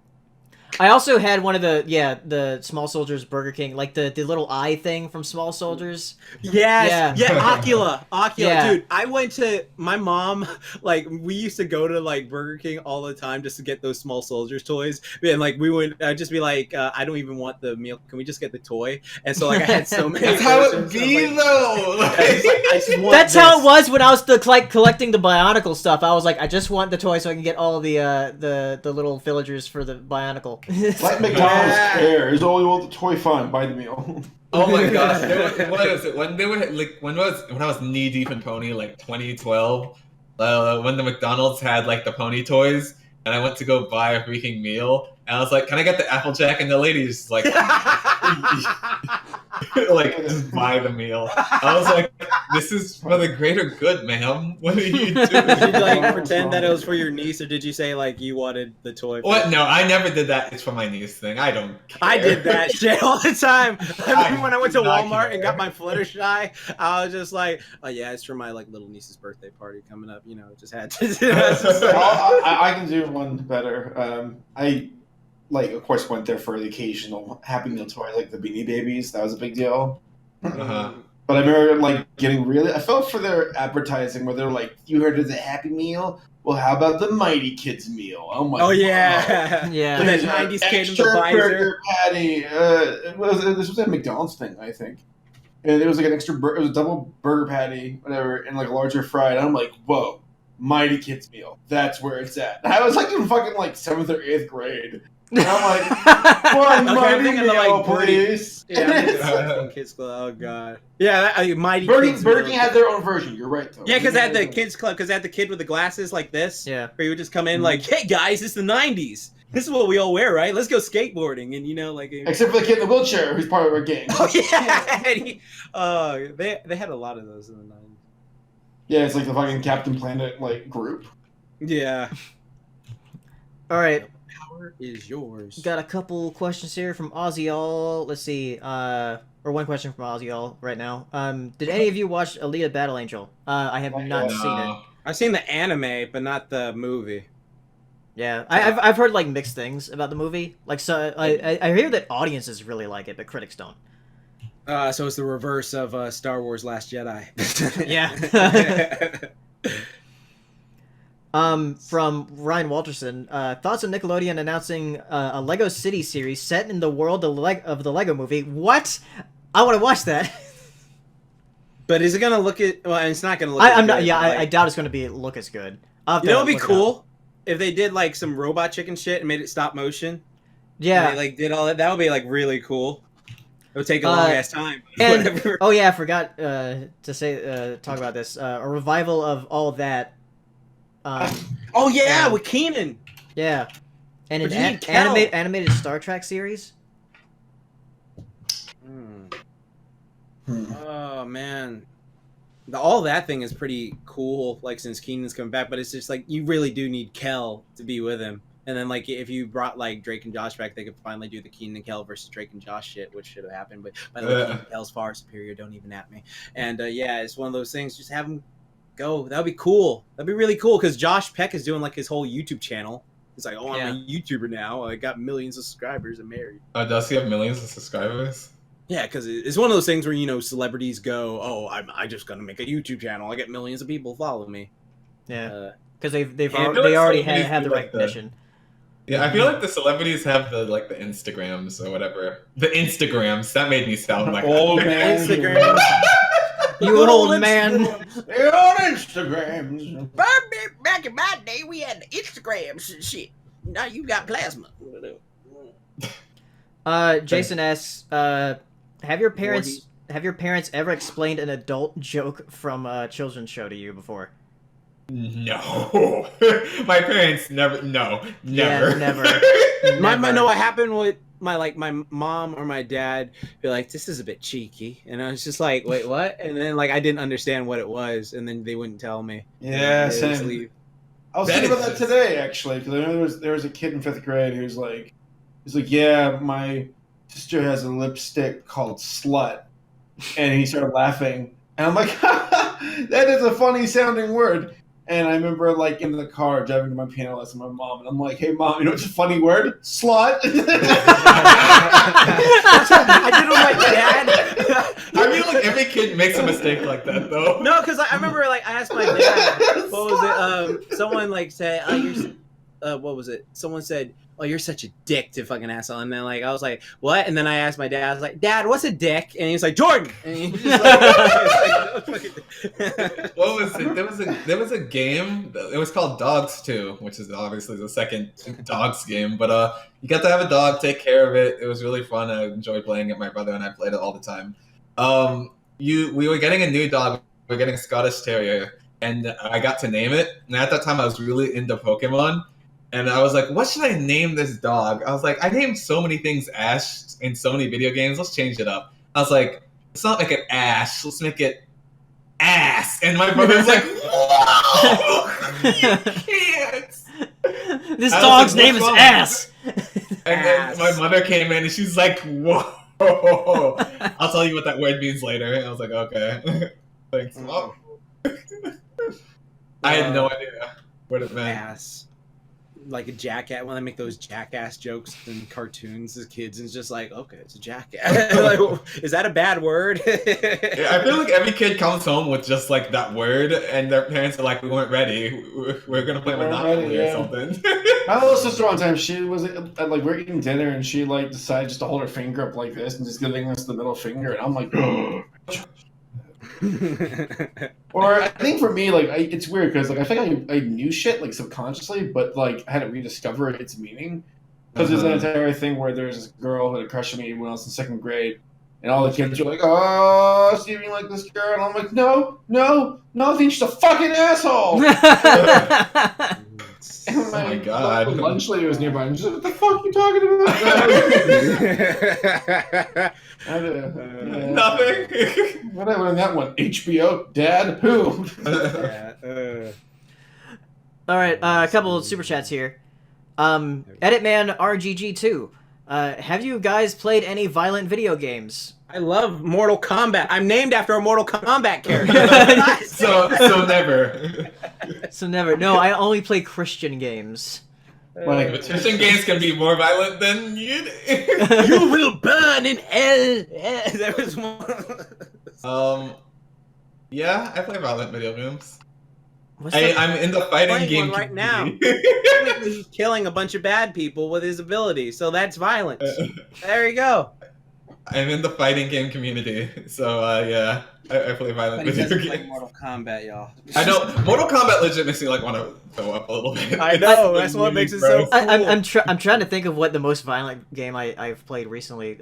I also had one of the Small Soldiers Burger King, like the little eye thing from Small Soldiers. Yes. Yeah, Ocula. Yeah. Dude, I went to my mom, like, we used to go to like Burger King all the time just to get those Small Soldiers toys. And like we would just be like, I don't even want the meal. Can we just get the toy? And so like I had so many. That's how it be though. That's how it was when I was collecting the Bionicle stuff. I was like, I just want the toy so I can get all the little villagers for the Bionicle. meal. Like McDonald's cares. Oh, you want the toy? Fine, buy the meal. Oh my gosh! What is it? When they were like, when I was knee deep in Pony, like 2012, when the McDonald's had like the Pony toys, and I went to go buy a freaking meal, and I was like, "Can I get the Applejack?" And the lady's like, like, just buy the meal. I was like, "This is for the greater good, ma'am. What are you doing?" Did you like pretend that it was for your niece, or did you say like you wanted the toy? What? No, I never did that. It's for my niece thing. I don't care. I did that shit all the time. I remember when I went to do not Walmart care. and got my Fluttershy. I was just like, "Oh yeah, it's for my like little niece's birthday party coming up." You know, just had to. I can do one better. I, like, of course, went there for the occasional Happy Meal toy, like the Beanie Babies. That was a big deal. Uh-huh. But I remember, like, getting really... I felt for their advertising where they're like, you heard of the Happy Meal? Well, how about the Mighty Kids meal? Oh, my Oh God. yeah, Yeah. That There's an 90s kid in the extra visor. burger patty. This was a McDonald's thing, I think. And there was like an extra... it was a double burger patty, whatever, and like a larger fry. And I'm like, whoa, Mighty Kids meal. That's where it's at. And I was like in fucking like 7th or 8th grade. And I'm like, one Okay, I'm Mighty thinking of, Meal, like, Birdie. please. Yeah, I'm thinking of Kids Club. Oh god. Yeah, Mighty Kids. Burger meal. King had their own version. You're right, though. Yeah, because they had the Kids Club. Because they had the kid with the glasses like this. Yeah. Where he would just come in like, "Hey guys, it's the '90s. This is what we all wear, right? Let's go skateboarding." And you know, like. Except for the kid in the wheelchair who's part of our gang. Oh yeah. They had a lot of those in the '90s. Yeah, it's like the fucking Captain Planet like group. Yeah. All right. Power is yours. Got a couple questions here from Ozzyall. Let's see. Or one question from Ozzyall right now. Did any of you watch Alita Battle Angel? I have not seen it. I've seen the anime, but not the movie. Yeah, I've heard like mixed things about the movie. Like, so I hear that audiences really like it, but critics don't. So it's the reverse of Star Wars: Last Jedi. Yeah. From Ryan Walterson, thoughts on Nickelodeon announcing a Lego City series set in the world of the Lego Movie. What? I want to watch that. But is it gonna look at? Well, it's not gonna look. I'm not. good, Yeah, like, I doubt it's going to look as good. You know, it'd be cool if they did like some robot chicken shit and made it stop motion. Yeah. And they like did all that. That would be like really cool. It would take a long ass time. And Whatever. oh yeah, I forgot to say talk about this. A revival of all that. Oh yeah, Yeah. with Keenan. Yeah, and But an you need Kel. animated Star Trek series. Oh man, all that thing is pretty cool. Like since Keenan's coming back, but it's just like you really do need Kel to be with him. And then like if you brought like Drake and Josh back, they could finally do the Keenan and Kel versus Drake and Josh shit, which should have happened. But by the way, Keenan and Kel's far superior. Don't even at me. And yeah, it's one of those things. Just have them go. That would be cool. That'd be really cool because Josh Peck is doing like his whole YouTube channel. He's like, oh, I'm a YouTuber now. I got millions of subscribers and married. Does he have millions of subscribers? Yeah, because it's one of those things where, you know, celebrities go, oh, I just gonna make a YouTube channel. I get millions of people follow me. Yeah, because they like already celebrities had the do like recognition. Yeah, I feel like the celebrities have the Instagrams or whatever. The Instagrams. That made me sound like Old man. Instagram. You old man. They're on Instagrams. Back in my day, we had the Instagrams and shit. Now you got plasma. Jason asks, have your parents ever explained an adult joke from a children's show to you before? No. My parents never. No, never. Yeah, never. No, what happened with my mom or my dad be like, this is a bit cheeky, and I was just like, wait, what? And then like I didn't understand what it was, and then they wouldn't tell me. Yeah, They just same. leave. I was That thinking about is that today, actually, because I know there was a kid in 5th grade who's like, yeah, my sister has a lipstick called Slut, and he started laughing, and I'm like, that is a funny sounding word. And I remember, like, in the car driving to my piano lesson with my mom, and I'm like, hey, Mom, you know what's a funny word? Slut. I did it with my dad. I feel like every kid makes a mistake like that, though. No, because I remember, like, I asked my dad, what was it? Someone, like, said, what was it? Someone said, "Oh, you're such a dick to fucking asshole," and then like I was like, "What?" And then I asked my dad, I was like, "Dad, what's a dick?" And he's like, "Jordan." And he's just like, What was it? There was a game. It was called Dogs 2, which is obviously the second Dogs game. But you got to have a dog, take care of it. It was really fun. I enjoyed playing it. My brother and I played it all the time. We were getting a new dog. We were getting a Scottish Terrier, and I got to name it. And at that time, I was really into Pokemon. And I was like, what should I name this dog? I was like, I named so many things Ash in so many video games. Let's change it up. I was like, let's not make it Ash. Let's make it Ass. And my brother was like, whoa, you can't. This dog's name is Ass. And then my mother came in and she's like, whoa. I'll tell you what that word means later. And I was like, okay. Thanks, Mom. I had no idea what it meant. Ass. Like a jackass, when they make those jackass jokes in cartoons as kids, and it's just like, okay, it's a jackass. Like, is that a bad word? Yeah, I feel like every kid comes home with just like that word, and their parents are like, "We weren't ready. We're gonna play Monopoly or something." My little sister one time, she was like, we're eating dinner, and she like decided just to hold her finger up like this and just giving us the middle finger, and I'm like, or I think for me, like, it's weird because like I think I knew shit like subconsciously, but like I had to rediscover its meaning. Because there's an entire thing where there's this girl who had a crush on me when I was in second grade, and all the kids were like, "Oh, Steve, you like this girl?" And I'm like, "No, I think she's a fucking asshole." Oh my god! Lunch lady was nearby, and she's like, "What the fuck are you talking about?" Nothing. What happened on that one? HBO? Dad? Who? All right, a couple of super chats here. Editman RGG2. Have you guys played any violent video games? I love Mortal Kombat. I'm named after a Mortal Kombat character. so never. So never. No, I only play Christian games. Like, Christian games can be more violent than you. You will burn in hell. There was one. Yeah, I play violent video games. What's that? I'm in the fighting game right now. He's killing a bunch of bad people with his ability, so that's violence. There you go. I'm in the fighting game community, so yeah, I play violent But he video doesn't games. play Mortal Kombat, y'all. I know Mortal Kombat legit makes me like want to throw up a little bit. I know, that's what makes it so cool. I'm trying to think of what the most violent game I've played recently.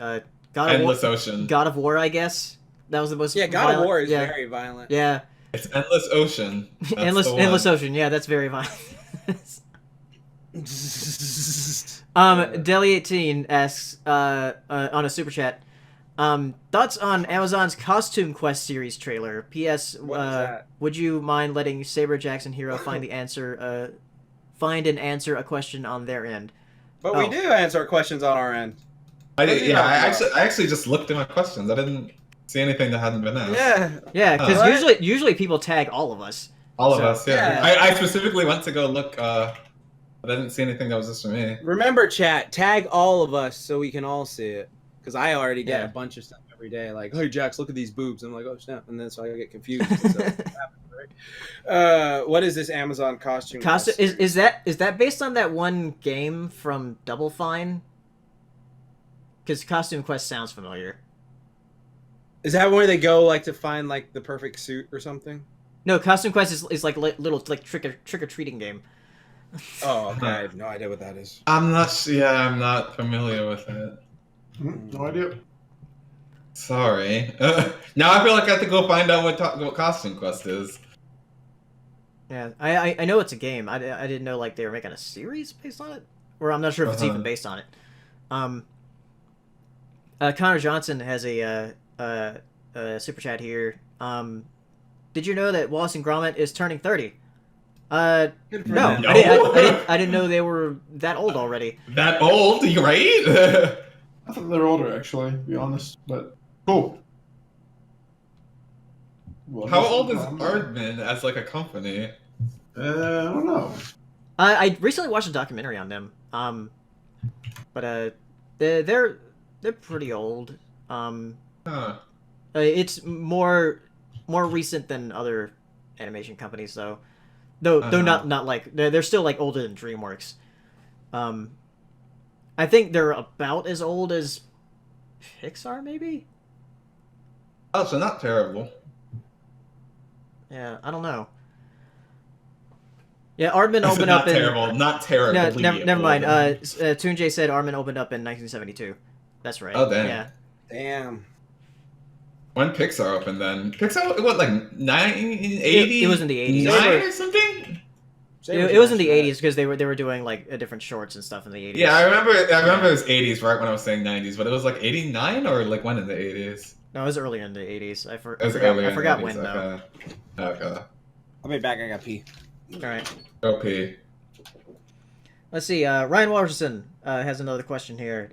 Endless Ocean. God of War, I guess. That was the most. Yeah, God violent. of War is yeah. very violent. Yeah. It's Endless Ocean. That's Endless Ocean. Yeah, that's very violent. Deli18 asks on a super chat. Thoughts on Amazon's Costume Quest series trailer? P.S. Would you mind letting Saber Jackson Hero find and answer a question on their end? But we do answer questions on our end. I actually just looked at my questions. I didn't see anything that hadn't been asked. Yeah, because usually people tag all of us. All of us, yeah. I specifically went to go look, but I didn't see anything that was just for me. Remember, chat, tag all of us so we can all see it. Because I already get a bunch of stuff every day, like, "Hey, Jax, look at these boobs." I'm like, "Oh snap!" And then so I get confused. What is this Amazon costume? Is that based on that one game from Double Fine? Because Costume Quest sounds familiar. Is that where they go like to find like the perfect suit or something? No, Costume Quest is like little like trick or treating game. Oh, okay. I have no idea what that is. I'm not familiar with it. No idea. Sorry. Now I feel like I have to go find out what Costume Quest is. Yeah, I know it's a game. I didn't know like they were making a series based on it, or I'm not sure if it's even based on it. Connor Johnson has a super chat here. Did you know that Wallace and Gromit is turning 30? No. I didn't know they were that old already. That old, right? I thought they were older, actually, to be honest. But cool. Well, How old is Aardman as like a company? I don't know. I recently watched a documentary on them. But they're pretty old. It's more recent than other animation companies, though. Though not like they're still like older than DreamWorks. I think they're about as old as Pixar, maybe? Oh, so not terrible. Yeah, I don't know. Yeah, Aardman I said opened not up in... terrible, not terrible. No, never mind. Toonjay said Aardman opened up in 1972. That's right. Oh, damn. Yeah. Damn. When Pixar opened then? Pixar, what, like 1980? It was in the 80s. 9 or something? It was in the 80s because they were doing like different shorts and stuff in the 80s. Yeah, I remember it was 80s right when I was saying 90s, but it was like 89 or like when in the 80s? No, it was earlier in the 80s. I I forgot when though. Okay. I'll be back. I got pee. All right. Okay. Let's see. Ryan Walterson has another question here.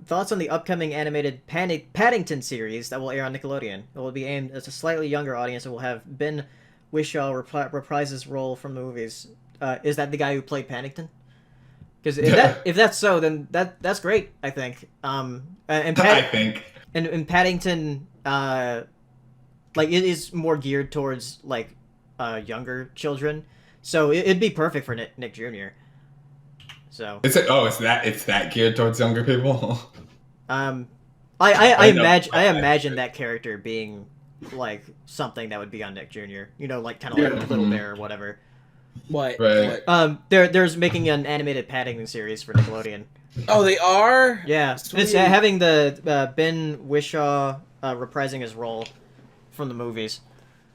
Thoughts on the upcoming animated Paddington series that will air on Nickelodeon? It will be aimed at a slightly younger audience and will have Ben Whishaw reprise his role from the movies. Is that the guy who played Paddington? Because if that's so, then that's great. I think. I think. And Paddington, like it is more geared towards like younger children, so it'd be perfect for Nick Jr. So it's that geared towards younger people. I imagine that character being like something that would be on Nick Jr. You know, like kind of like Little Bear or whatever. What? Right. There's making an animated Paddington series for Nickelodeon. Oh, they are? Yeah. Sweet. It's having the Ben Whishaw reprising his role from the movies.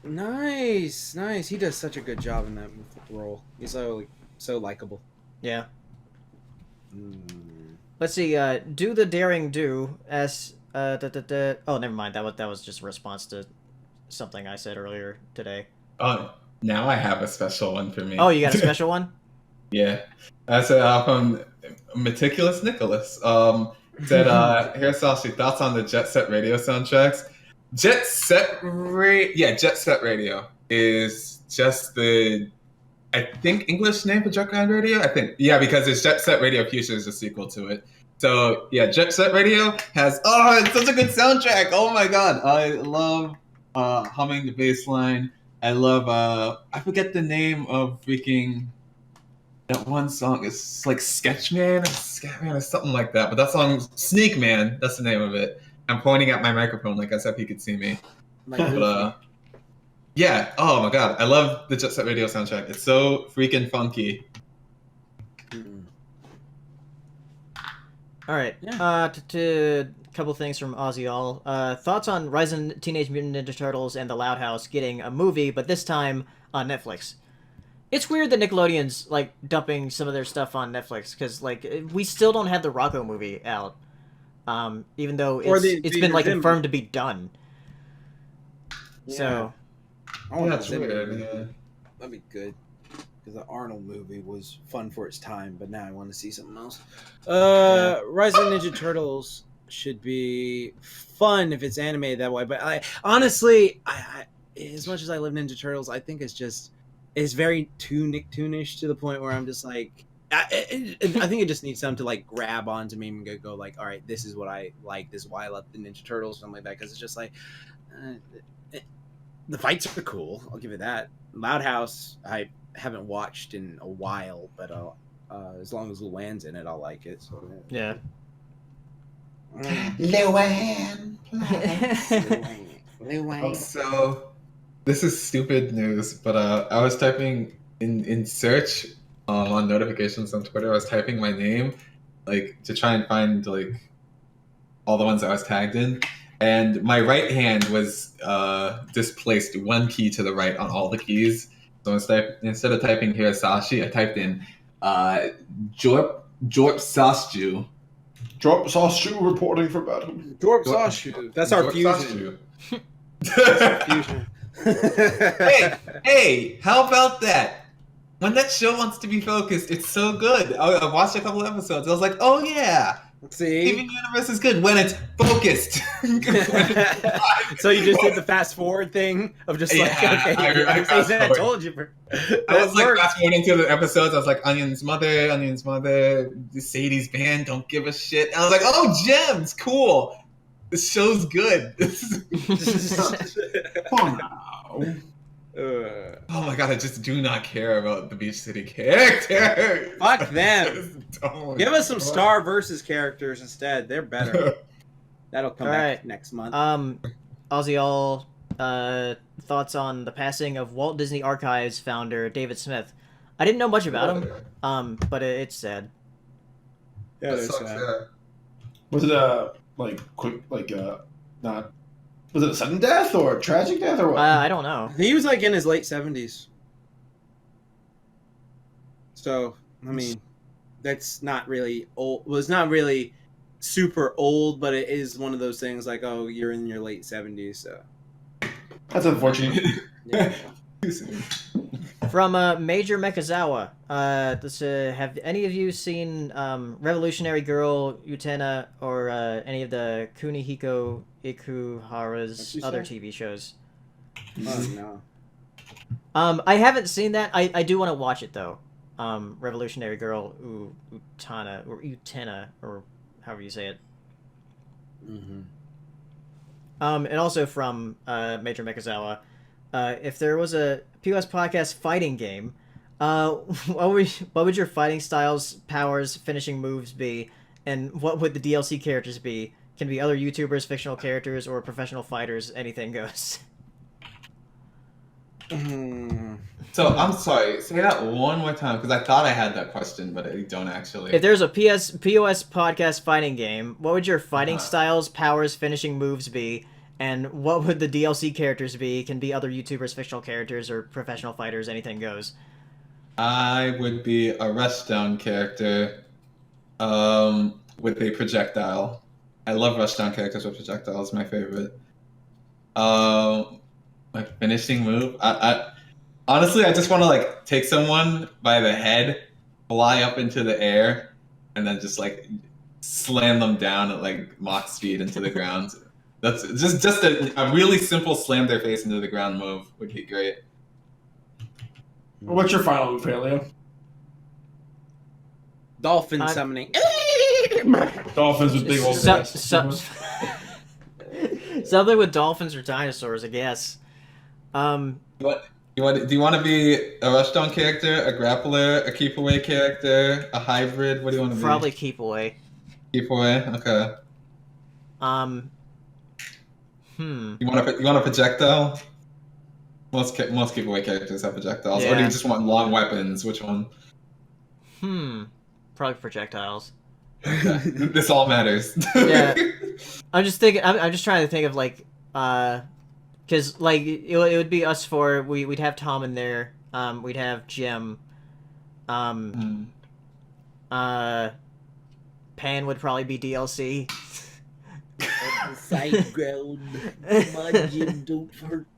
Nice. He does such a good job in that role. He's so likable. Yeah. Let's see. Do the daring do as oh, never mind. That was just a response to something I said earlier today. Oh, now I have a special one for me. Oh, you got a special one? Yeah. That's from Meticulous Nicholas. Said, here's Sashi, thoughts on the Jet Set Radio soundtracks. Jet Set Radio is just the, I think, English name for Jet Set Radio? I think. Yeah, because it's Jet Set Radio Future is a sequel to it. So, yeah, Jet Set Radio has, it's such a good soundtrack. Oh my god. I love humming the bass line. I love, I forget the name of freaking... That one song is like Sketchman or something like that. But that song, Sneak Man, that's the name of it. I'm pointing at my microphone like as if he could see me. But, yeah, oh my god. I love the Jet Set Radio soundtrack. It's so freaking funky. All right. Yeah. To couple things from Cwunchywoll. Thoughts on Rise of Teenage Mutant Ninja Turtles and the Loud House getting a movie, but this time on Netflix. It's weird that Nickelodeon's like dumping some of their stuff on Netflix because like we still don't have the Rocco movie out, even though it's been like confirmed to be done. Yeah. So, that's weird. Yeah. That'd be good because the Arnold movie was fun for its time, but now I want to see something else. Rise of Ninja Turtles should be fun if it's animated that way, but I honestly, I as much as I love Ninja Turtles, I think it's very too Nicktoonish to the point where I'm just like, I think it just needs something to like grab onto me and go like, all right, this is what I like. This is why I love the Ninja Turtles, something like that. Because it's just like, the fights are cool. I'll give it that. Loud House, I haven't watched in a while, but as long as Luann's in it, I'll like it. So yeah. Luann. So. This is stupid news, but I was typing in search on notifications on Twitter. I was typing my name, like to try and find like all the ones I was tagged in, and my right hand was displaced one key to the right on all the keys. So instead of typing here Sashi, I typed in Jorp Sasju. Jorp Sasju reporting for battle. Jorp Sasju. That's our fusion. Fusion. hey, how about that? When that show wants to be focused, it's so good. I watched a couple episodes. I was like, oh yeah. See? Steven Universe is good when it's focused. So you just did the fast forward thing of just like, okay, I told you. I was like fast forwarding to the episodes. I was like, Onion's mother, the Sadie's band, don't give a shit. I was like, oh, gems, cool. This show's good. Oh no. Oh my god, I just do not care about the Beach City characters. Fuck them. Just don't. Give us some Star versus characters instead. They're better. That'll come back Alright. next month. Ozzy, all thoughts on the passing of Walt Disney Archives founder David Smith. I didn't know much about him, but it's sad. Yeah, That sucks, yeah. Was it not? Was it a sudden death or a tragic death or what? I don't know. He was like in his late 70s. So, I mean, that's not really old. Well, it's not really super old, but it is one of those things like, oh, you're in your late 70s, so. That's unfortunate. Yeah. From Major Mekazawa, have any of you seen Revolutionary Girl, Utena, or any of the Kunihiko Ikuhara's What'd you other say? TV shows? Oh, no. I haven't seen that. I do want to watch it though. Revolutionary Girl Utena, or however you say it. Mm-hmm. And also from Major Mekazawa, if there was a POS Podcast fighting game, what would your fighting styles, powers, finishing moves be, and what would the DLC characters be? Can be other YouTubers, fictional characters, or professional fighters. Anything goes. So I'm sorry. Say that one more time because I thought I had that question, but I don't actually. If there's a POS Podcast fighting game, what would your fighting styles, powers, finishing moves be? And what would the DLC characters be? Can be other YouTubers, fictional characters, or professional fighters. Anything goes. I would be a Rushdown character, with a projectile. I love Rushdown characters with projectiles. My favorite. My finishing move. I honestly, I just want to like take someone by the head, fly up into the air, and then just like slam them down at like Mach speed into the ground. That's just a really simple slam their face into the ground move would be great. What's your final move, Paleo? Dolphin summoning. Dolphins with big old Something with dolphins or dinosaurs, I guess. Do you want to be a Rushdown character, a grappler, a keep away character, a hybrid? What do you want to be? Probably keep away. Keep away. Okay. You want a projectile? Most keep away characters have projectiles, or do you just want long weapons? Which one? Probably projectiles. Okay. This all matters. Yeah. I'm just thinking. I'm just trying to think of like, because like it would be us four. We'd have Tom in there. We'd have Jim. Pan would probably be DLC.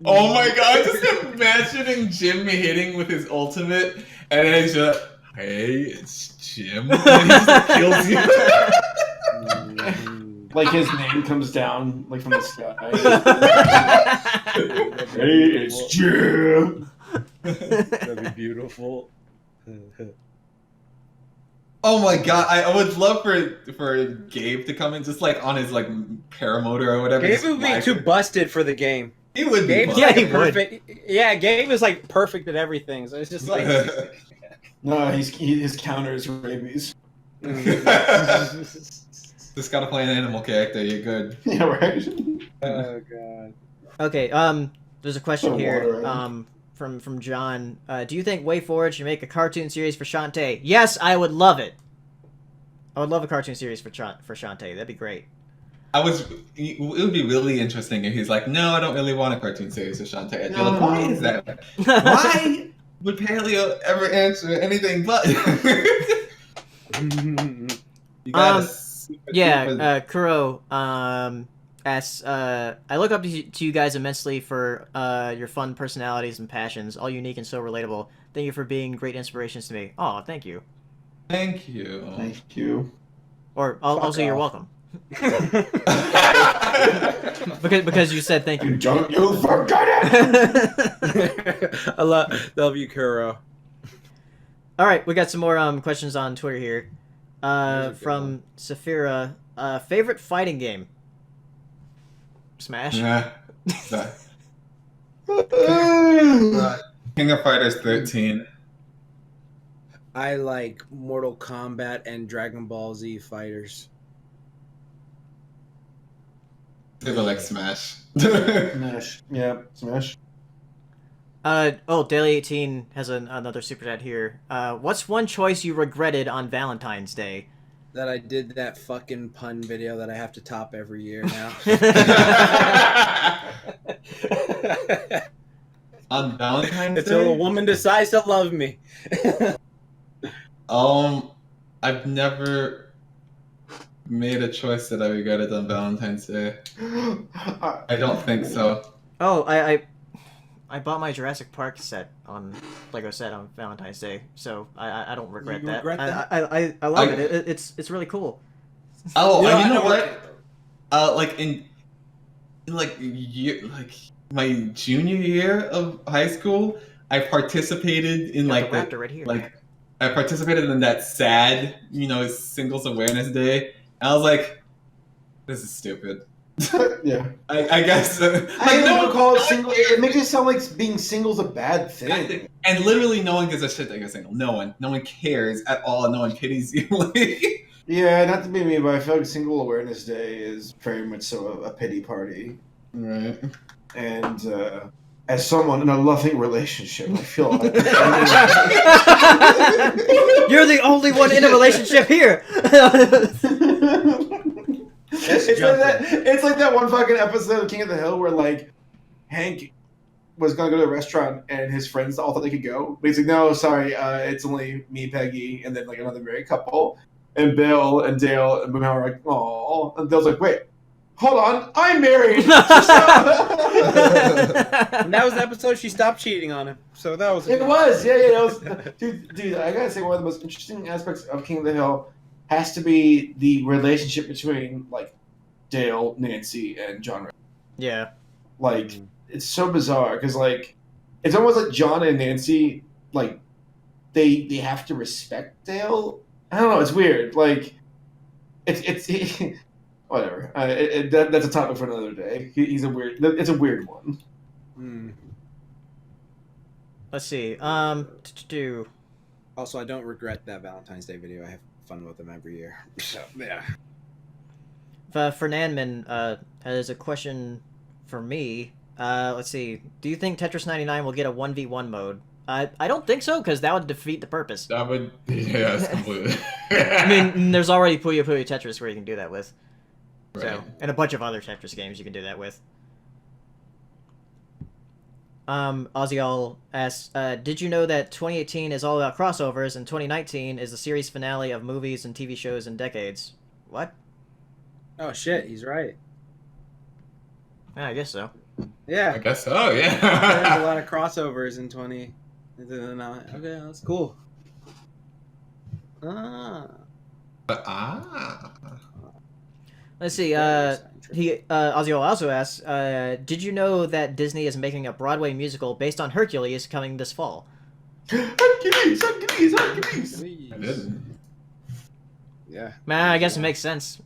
Oh my god, just imagining Jim hitting with his ultimate, and then he's just, hey, it's Jim, and he just kills you. Like his name comes down like from the sky. Hey, it's Jim. That'd be beautiful. Oh my god, I would love for Gabe to come in just like on his like paramotor or whatever. Gabe would be too busted for the game. He would be. Gabe's like perfect. Yeah, Gabe is like perfect at everything. So it's just like No, his counter is rabies. Just gotta play an animal character. You're good. Yeah, right. Oh god. Okay. There's a question Oh, here. water, From John. Do you think WayForward should make a cartoon series for Shantae? Yes, I would love it. I would love a cartoon series for Shantae. That'd be great. It would be really interesting if he's like, no, I don't really want a cartoon series for Shantae. And you're like, why is that? Why would Paleo ever answer anything but? You gotta Kuro asks, I look up to you guys immensely for your fun personalities and passions, all unique and so relatable. Thank you for being great inspirations to me. Oh, thank you. Thank you. Thank you. Or also, you're welcome. because you said thank you. Don't you forget it! I love you, Kuro. All right, we got some more questions on Twitter here. From Saphira, favorite fighting game? Smash. Yeah. King of Fighters 13. I like Mortal Kombat and Dragon Ball Z fighters. People like Smash. Smash. Yeah, Smash. Daily 18 has another super chat here. What's one choice you regretted on Valentine's Day? That I did that fucking pun video that I have to top every year now. On Valentine's Until a Day? woman decides to love me. I've never made a choice that I regretted on Valentine's Day. I don't think so. Oh, I bought my Jurassic Park set on Lego set on Valentine's Day, so I don't regret You that. regret that? I love it. It's really cool. Oh, Yeah, you know I know. what? Like in my junior year of high school, I participated in Got like the raptor right here. I participated in that sad, Singles Awareness Day. And I was like, this is stupid. Yeah. I guess. I don't call it single. It makes it sound like being single's a bad thing. And literally, no one gives a shit that you're single. No one cares at all. No one pities you. Yeah, not to be me, but I feel like Single Awareness Day is very much so a pity party. Right. And as someone in a loving relationship, I feel like You're the only one in a relationship here. It's like that one fucking episode of King of the Hill where like Hank was gonna go to a restaurant and his friends all thought they could go, but he's like, no, sorry, it's only me, Peggy, and then like another married couple. And Bill and Dale and Boomhauer are like, oh, and Dale's like, wait, hold on, I'm married. And that was the episode she stopped cheating on him. So that was. It was, yeah. It was, dude. I gotta say, one of the most interesting aspects of King of the Hill has to be the relationship between like Dale, Nancy, and John. Yeah. Like, it's so bizarre because like it's almost like John and Nancy like they have to respect Dale. I don't know. It's weird. Like, it's whatever. That's a topic for another day. He's a weird. It's a weird one. Let's see. Also, I don't regret that Valentine's Day video. I have fun with them every year. So yeah. Fernandman has a question for me. Let's see. Do you think Tetris 99 will get a 1v1 mode? I don't think so, because that would defeat the purpose. That would, yeah, that's completely. I mean, there's already Puyo Puyo Tetris where you can do that with. Right. So, and a bunch of other Tetris games you can do that with. Ozzyall asks, did you know that 2018 is all about crossovers and 2019 is the series finale of movies and TV shows in decades? What? Oh shit, he's right. Yeah, I guess so. Yeah. I guess so, yeah. There's a lot of crossovers in 20. Okay, that's cool. Let's see. Ozzy also asks, did you know that Disney is making a Broadway musical based on Hercules coming this fall? Hercules. I didn't. Yeah. Man, I guess it makes sense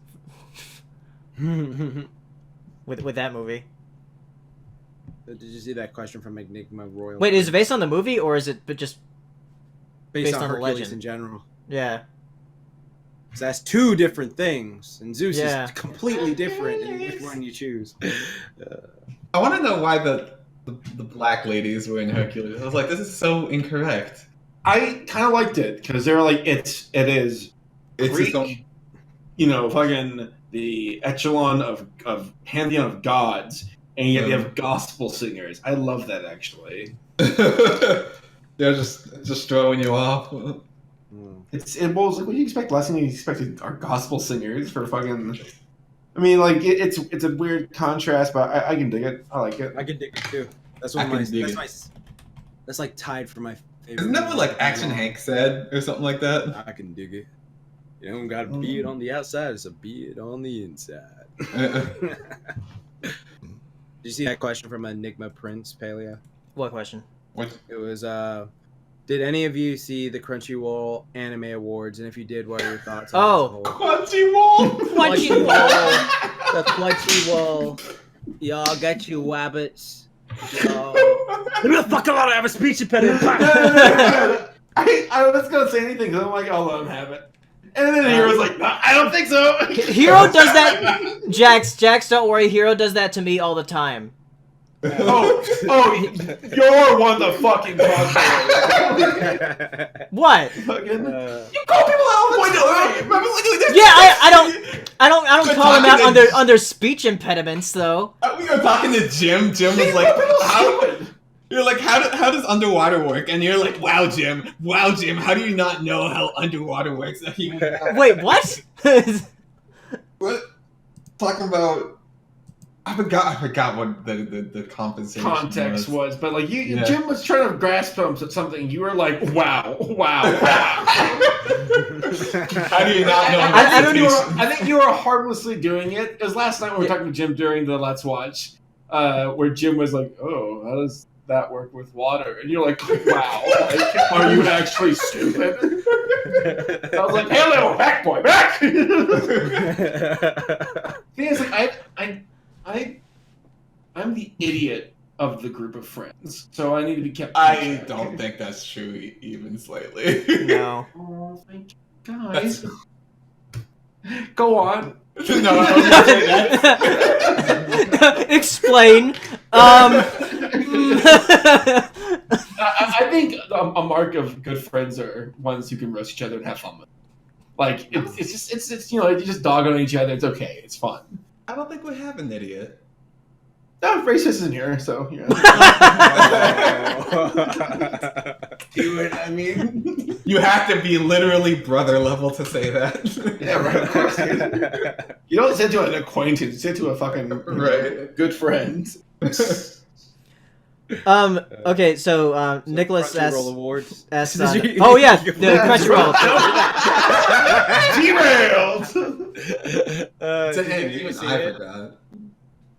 with that movie. Did you see that question from Enigma Royal? Wait, is it based on the movie or is it just based on the Hercules legend? in general? Yeah. So that's two different things, and Zeus Yeah. is completely different in which one you choose. I want to know why the black ladies were in Hercules. I was like, this is so incorrect. I kind of liked it because they were like, it is It's Greek, its own. fucking the echelon of pantheon of gods, and yet you have gospel singers. I love that actually. They're just throwing you off. It was like, what do you expect? Last thing you expected are gospel singers for fucking. I mean, like it's a weird contrast, but I can dig it. I like it. I can dig it too. That's I one of can my. dig That's like tied for my favorite. Isn't that what like Action Hank said or something like that? I can dig it. You don't gotta be it on the outside, it's a be it on the inside. Did you see that question from Enigma Prince Paleo? What question? What? It was did any of you see the Crunchywoll Anime Awards? And if you did, what are your thoughts on Oh. it as a whole? Cwunchywoll. Crunchywoll. The Crunchywoll. Y'all got you wabbits. Leave me the fuck alone. I have a speech impediment. I was gonna say anything because I'm like, I'll let him have it. And then Hero's like, no, I don't think so. Hero does that. Jax, don't worry. Hero does that to me all the time. Oh, you're one of the fucking What? you call people out all the time. Remember when you did? Yeah, I don't call them out under speech impediments though. We were talking to Jim. Jim was like, "How?" You're like, how does underwater work? And you're like, wow, Jim, how do you not know how underwater works? Wait, what? What? Talking about. I forgot what the compensation Context was, but like Jim was trying to grasp something. You were like, wow. How do you not know? I think you were harmlessly doing it. It was last night when we were talking to Jim during the Let's Watch, where Jim was like, "Oh, how does that work with water?" And you're like, "Wow, like, are you actually stupid?" I was like, "Hey, little back boy, back!" Thing is, like, I'm the idiot of the group of friends, so I need to be kept. I don't think that's true, even slightly. No. Oh, thank you, guys. Go on. No. Explain. I think a mark of good friends are ones who can roast each other and have fun with. Like it's just you just dog on each other. It's okay. It's fun. I don't think we have an idiot. No, racist isn't here, so Do it. I mean, you have to be literally brother level to say that. Yeah, right. Of course. You don't say it to an acquaintance. You say it to a fucking good friend. Okay, so Nicholas Crunchyroll awards. asks oh yeah, the Crunchyroll. Derailed. I forgot.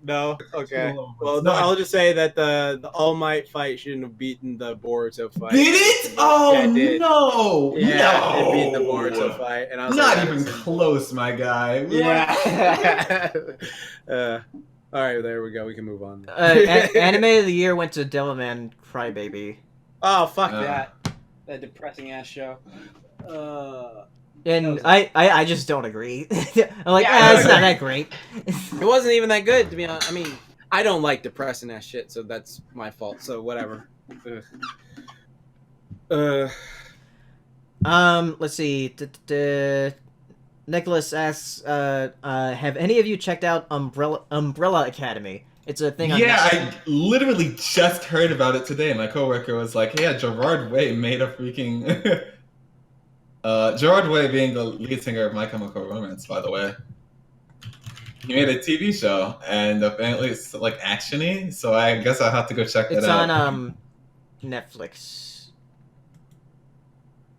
No. Okay. Well, no, I'll just say that the All Might fight shouldn't have beaten the Boruto fight. Did it? Oh yeah, it did. no! Yeah, no! It beat the Boruto fight, and I was not like, even close, my guy. Yeah. All right, there we go. We can move on. Anime of the year went to Devilman Crybaby. Oh fuck that depressing ass show. And I just don't agree. I'm like, it's not that great. It wasn't even that good, to be honest. I mean, I don't like depressing ass shit, so that's my fault. So whatever. Let's see. Nicholas asks, have any of you checked out Umbrella Academy? It's a thing on Netflix. I literally just heard about it today. My coworker was like, "Yeah, Gerard Way made a freaking." Gerard Way being the lead singer of My Chemical Romance, by the way. He made a TV show, and apparently it's like action-y, so I guess I'll have to go check that out. It's on Netflix.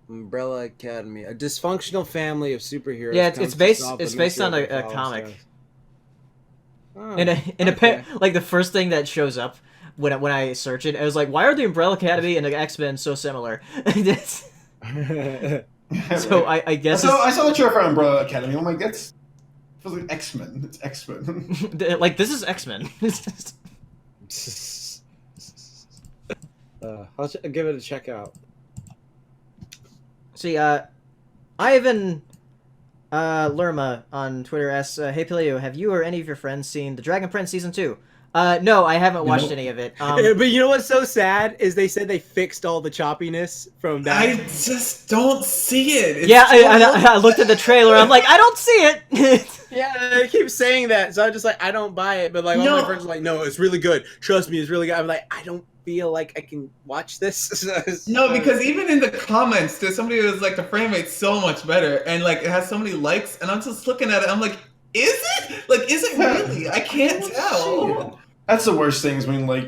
Umbrella Academy, a dysfunctional family of superheroes. Yeah, it's based on a comic. Oh, Like the first thing that shows up when I search it, I was like, why are the Umbrella Academy and the X-Men so similar? So I guess I saw the trailer for Umbrella Academy. I'm like, it feels like X-Men. It's X-Men. like this is X-Men. I'll give it a check out. See, Ivan Lerma on Twitter asks, "Hey Paleo, have you or any of your friends seen The Dragon Prince Season 2? No, I haven't watched any of it. But you know what's so sad is they said they fixed all the choppiness from that. I just don't see it. I looked at the trailer. I'm like, I don't see it. Yeah, they keep saying that, so I'm just like, I don't buy it. But like, all my friends are like, no, it's really good. Trust me, it's really good. I'm like, I don't feel like I can watch this. No, because even in the comments, there's somebody who's like, the frame rate's so much better, and like, it has so many likes, and I'm just looking at it, I'm like, is it? Like, is it really? I can't tell. That's the worst thing. I mean, I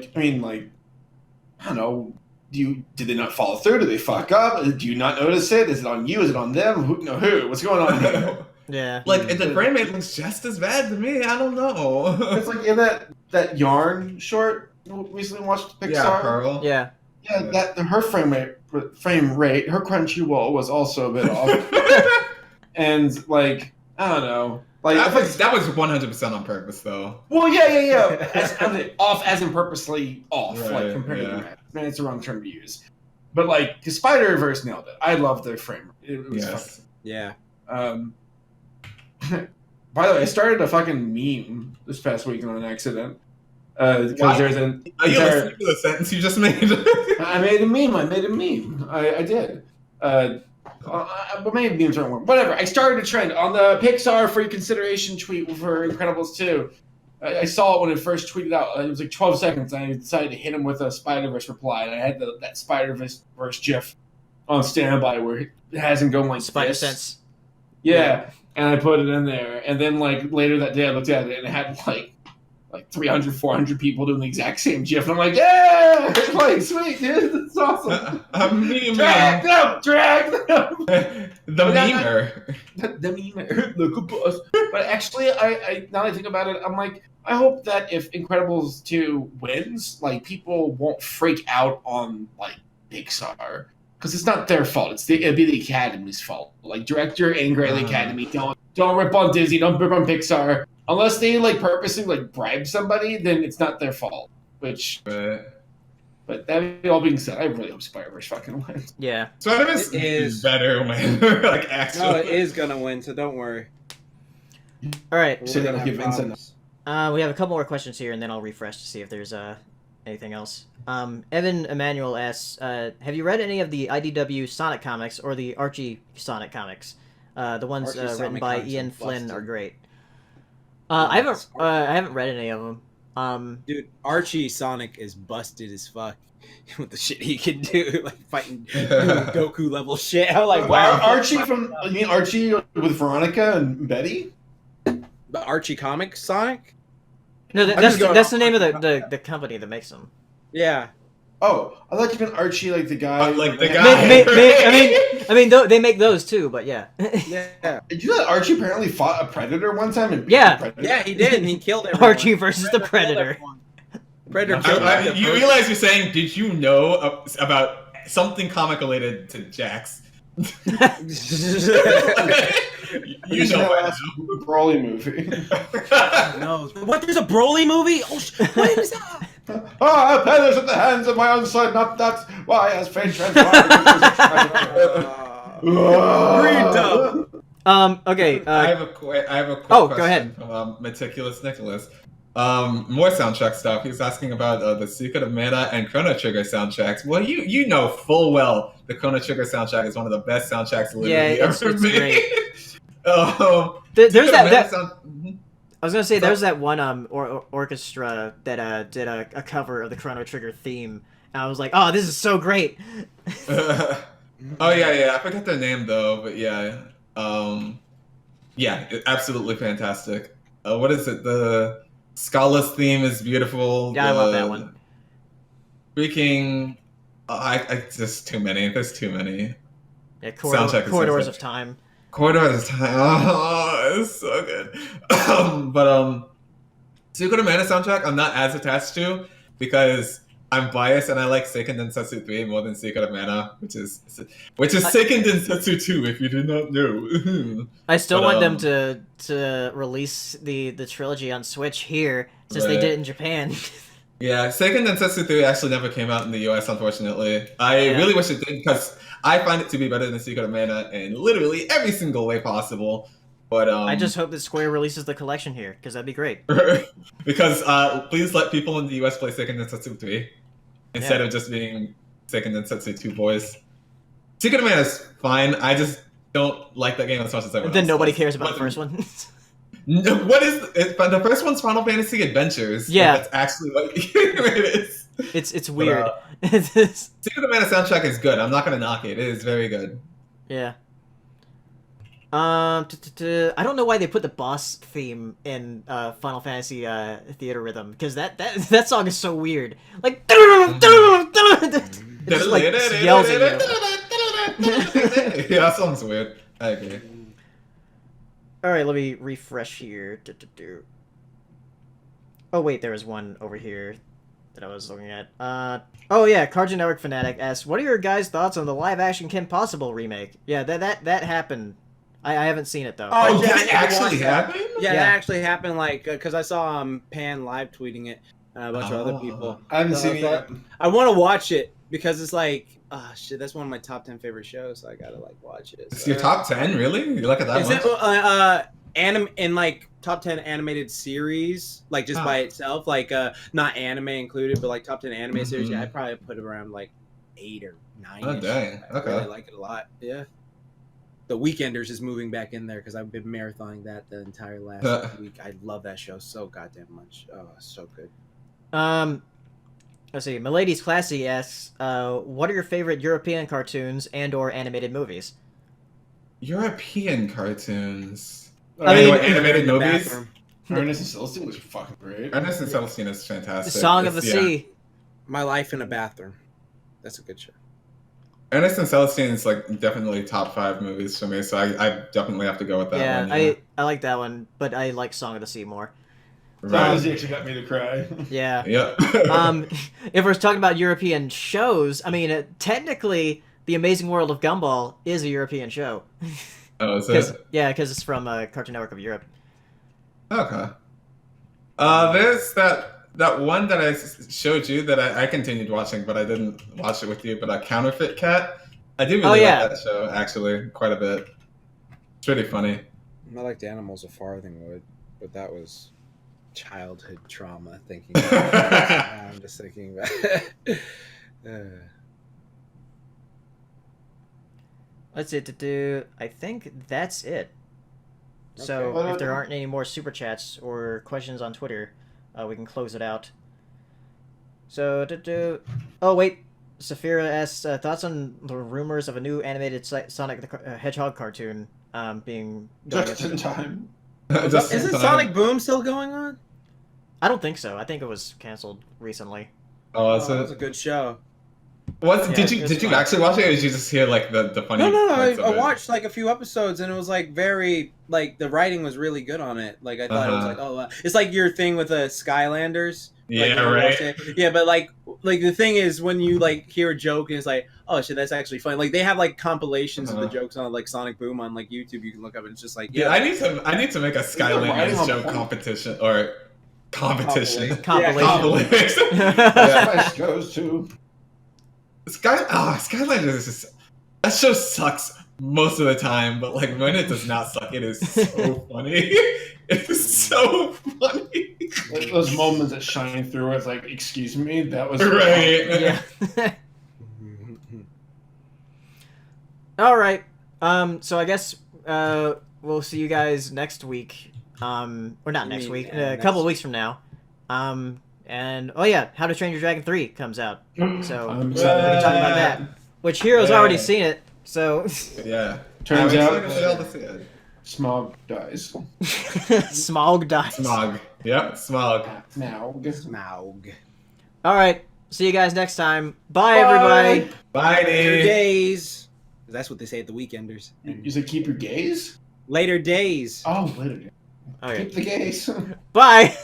don't know. Did they not follow through? Did they fuck up? Do you not notice it? Is it on you? Is it on them? Who? What's going on here? Yeah. Like, the frame rate looks just as bad to me. I don't know. It's like in that Yarn short we recently watched Pixar. Yeah, Pearl. Yeah. Yeah, her frame rate, her Crunchywoll was also a bit off. And like, I don't know. Like that was 100% on purpose, though. Well, yeah. Off as in purposely off, Right, like compared to yeah. the rest. Man, it's the wrong term to use. But like, the Spider-Verse nailed it. I love their frame. It was Yes. Yeah. fun. By the way, I started a fucking meme this past week on an accident. Because Why? there's an Are you entire- listening to the sentence you just made? I made a meme. I did. But maybe memes aren't one. Whatever. I started a trend on the Pixar free consideration tweet for Incredibles 2. I saw it when it first tweeted out. It was like 12 seconds, and I decided to hit him with a Spider-Verse reply. And I had that Spider-Verse GIF on standby where it has him going like Spider this. Sense. Yeah, and I put it in there. And then like later that day, I looked at it, and it had like 300, 400 people doing the exact same GIF. And I'm like, yeah! Like, sweet, dude. That's awesome. A meme. Drag them! The memer. The meme. Look at us. But actually, I now that I think about it, I'm like, I hope that if Incredibles 2 wins, like, people won't freak out on, like, Pixar. Because it's not their fault. It'd be the Academy's fault. Like, director angry at the Academy. Don't rip on Disney. Don't rip on Pixar. Unless they, like, purposely, like, bribe somebody, then it's not their fault. Which... Right. But that all being said, I really hope Spider-Verse fucking wins. Yeah. Spider-Verse It is is. better, man. Like, actually. No, it is gonna win, so don't worry. All right. So We're gonna that'll give have Vincent problems. We have a couple more questions here, and then I'll refresh to see if there's anything else. Evan Emanuel asks, have you read any of the IDW Sonic comics or the Archie Sonic comics? The ones Archie written Sonic by comics Ian are Flynn busted. are great. I haven't read any of them. Dude, Archie Sonic is busted as fuck with the shit he can do, like fighting Goku level shit. I'm like, wow. Archie from... You mean Archie with Veronica and Betty? The Archie comic Sonic? No, I'm just going that's the off name of my- the company that makes them. Yeah. Oh, I thought you meant Archie, like the guy... Like the Yeah. guy. I mean, they make those too, but yeah. Yeah. Did you know that Archie apparently fought a predator one time? And beat Yeah. the predator? Yeah, he did, and he killed everyone. Archie versus the Predator. Predator killed everyone. You realize you're saying, did you know about something comic related to Jax? You You know that's the Broly movie. No. What? There's a Broly movie? Oh, what is that? I perish at the hands of my own son, not that's why as fate Okay. I have a quick Oh, question go ahead. from Meticulous Nicholas. More soundtrack stuff. He's asking about the Secret of Mana and Chrono Trigger soundtracks. Well, you know full well the Chrono Trigger soundtrack is one of the best soundtracks literally it's ever made. great. Secret There's of that. Mana sound- Mhm. I was gonna say there's that one orchestra that did a cover of the Chrono Trigger theme, and I was like, oh, this is so great. Oh yeah. I forget their name though, but yeah, absolutely fantastic. What is it? The Scala's theme is beautiful. Yeah, I love that one. Freaking, I just too many. There's too many. Yeah, Soundtrack is Corridors so of Time. Corridors of Time. Oh, it's so good. But Secret of Mana soundtrack, I'm not as attached to because I'm biased and I like Seiken Densetsu 3 more than Secret of Mana, which is Seiken Densetsu 2 if you did not know. I still But, want them to release the trilogy on Switch here since they Right. did it in Japan. Yeah, Seiken Densetsu 3 actually never came out in the US, unfortunately. I really wish it did because I find it to be better than Secret of Mana in literally every single way possible. But I just hope that Square releases the collection here because that'd be great. because please let people in the US play Seiken Densetsu 3 instead Yeah. of just being Seiken Densetsu 2 boys. Secret of Mana is fine. I just don't like that game as much as everyone Then else nobody does. cares about But the first one. No, what is it? But the first one's Final Fantasy Adventures. Yeah. That's actually what it is. It's weird. Secret of Mana soundtrack is good. I'm not gonna knock it. It is very good. Yeah. I don't know why they put the boss theme in Final Fantasy Theater Rhythm because that song is so weird. Like it just like yells at you. Yeah, that song's weird. I agree. All right, let me refresh here. Oh wait, there was one over here that I was looking at. Oh yeah, Cartoon Network Fanatic asks, "What are your guys' thoughts on the live-action Kim Possible remake?" Yeah, that happened I haven't seen it though. Oh, did yeah, I it need to actually watch that. happen? Yeah, Yeah. that actually happened. Like, because I saw Pan live tweeting it, and a bunch of other people. I haven't So seen it yet. I want to watch it because it's like, oh shit, that's one of my top 10 favorite shows. So I gotta like watch it. It's So- your top 10, really? You like it that Is much? it in like top 10 animated series, like just Oh. by itself, like not anime included, but like top 10 anime series? Mhm. Yeah, I'd probably put it around like 8 or 9. Oh, dang. I Okay. really like it a lot. Yeah. The Weekenders is moving back in there because I've been marathoning that the entire last week. I love that show so goddamn much. Oh, so good. Let's see. Milady's Classy asks, what are your favorite European cartoons and/or animated movies? European cartoons. I mean- animated In the movies? bathroom. Ernest and Celestine was fucking great. Ernest and Celestine is fantastic. Song of the It's- yeah. Sea. My Life in a Bathroom. That's a good show. Ernest and Celestine is like definitely top 5 movies for me, so I definitely have to go with that Yeah, one. I like that one, but I like Song of the Sea more. That actually got me to cry. Yeah. Yeah. If we're talking about European shows, I mean, technically, The Amazing World of Gumball is a European show. Oh, is Cause, it? yeah, because it's from Cartoon Network of Europe. Okay. There's that one that I showed you that I continued watching, but I didn't watch it with you. But Counterfeit Cat. I do really yeah. like that show actually quite a bit. It's really funny. I liked Animals of Farthingwood, but that was childhood trauma thinking about it. I'm just thinking about it. Let's see. I think that's it. So Okay. if there aren't any more super chats or questions on Twitter, we can close it out. So oh wait, Saphira asks thoughts on the rumors of a new animated Sonic the Hedgehog cartoon being going Just in time. Just Isn't in time. Sonic Boom still going on? I don't think so. I think it was canceled recently. Oh, That was a good show. What Yeah, did you it's did you fine. actually watch it, or did you just hear like the funny? No, parts of I it? watched like a few episodes and it was like very like the writing was really good on it. Like I thought it was like it's like your thing with the Skylanders. Like, Yeah, you ever right. watched it? Yeah, but like the thing is when you like hear a joke and it's like, oh shit, that's actually funny. Like they have like compilations of the jokes on like Sonic Boom on like YouTube. You can look up and it's just like Yeah, I need to make a writing Skylanders on joke point? competition or competition. Compilation. Compilation. Yeah. Spice goes to. Skylanders is just, that show sucks most of the time, but like when it does not suck, it is so funny. It is so funny. Like, those moments that shine through where it's like, excuse me, that was Right. Yeah. All right. So I guess we'll see you guys next week. Or not You next mean, week. A next- couple of weeks from now. And oh yeah, How to Train Your Dragon 3 comes out. So I'm we can talk about that. Which Hero's Yeah. already seen it. So Yeah. Turns I'm out- excited for y'all to see it. Smog dies. Smog dies. Smog. Yep, Smog. Now. Smaug. All right. See you guys next time. Bye. Everybody. Bye, Later dude. days. That's what they say at the Weekenders. You said keep your gaze? Later days. Oh, later. Okay. Keep the gaze. Bye.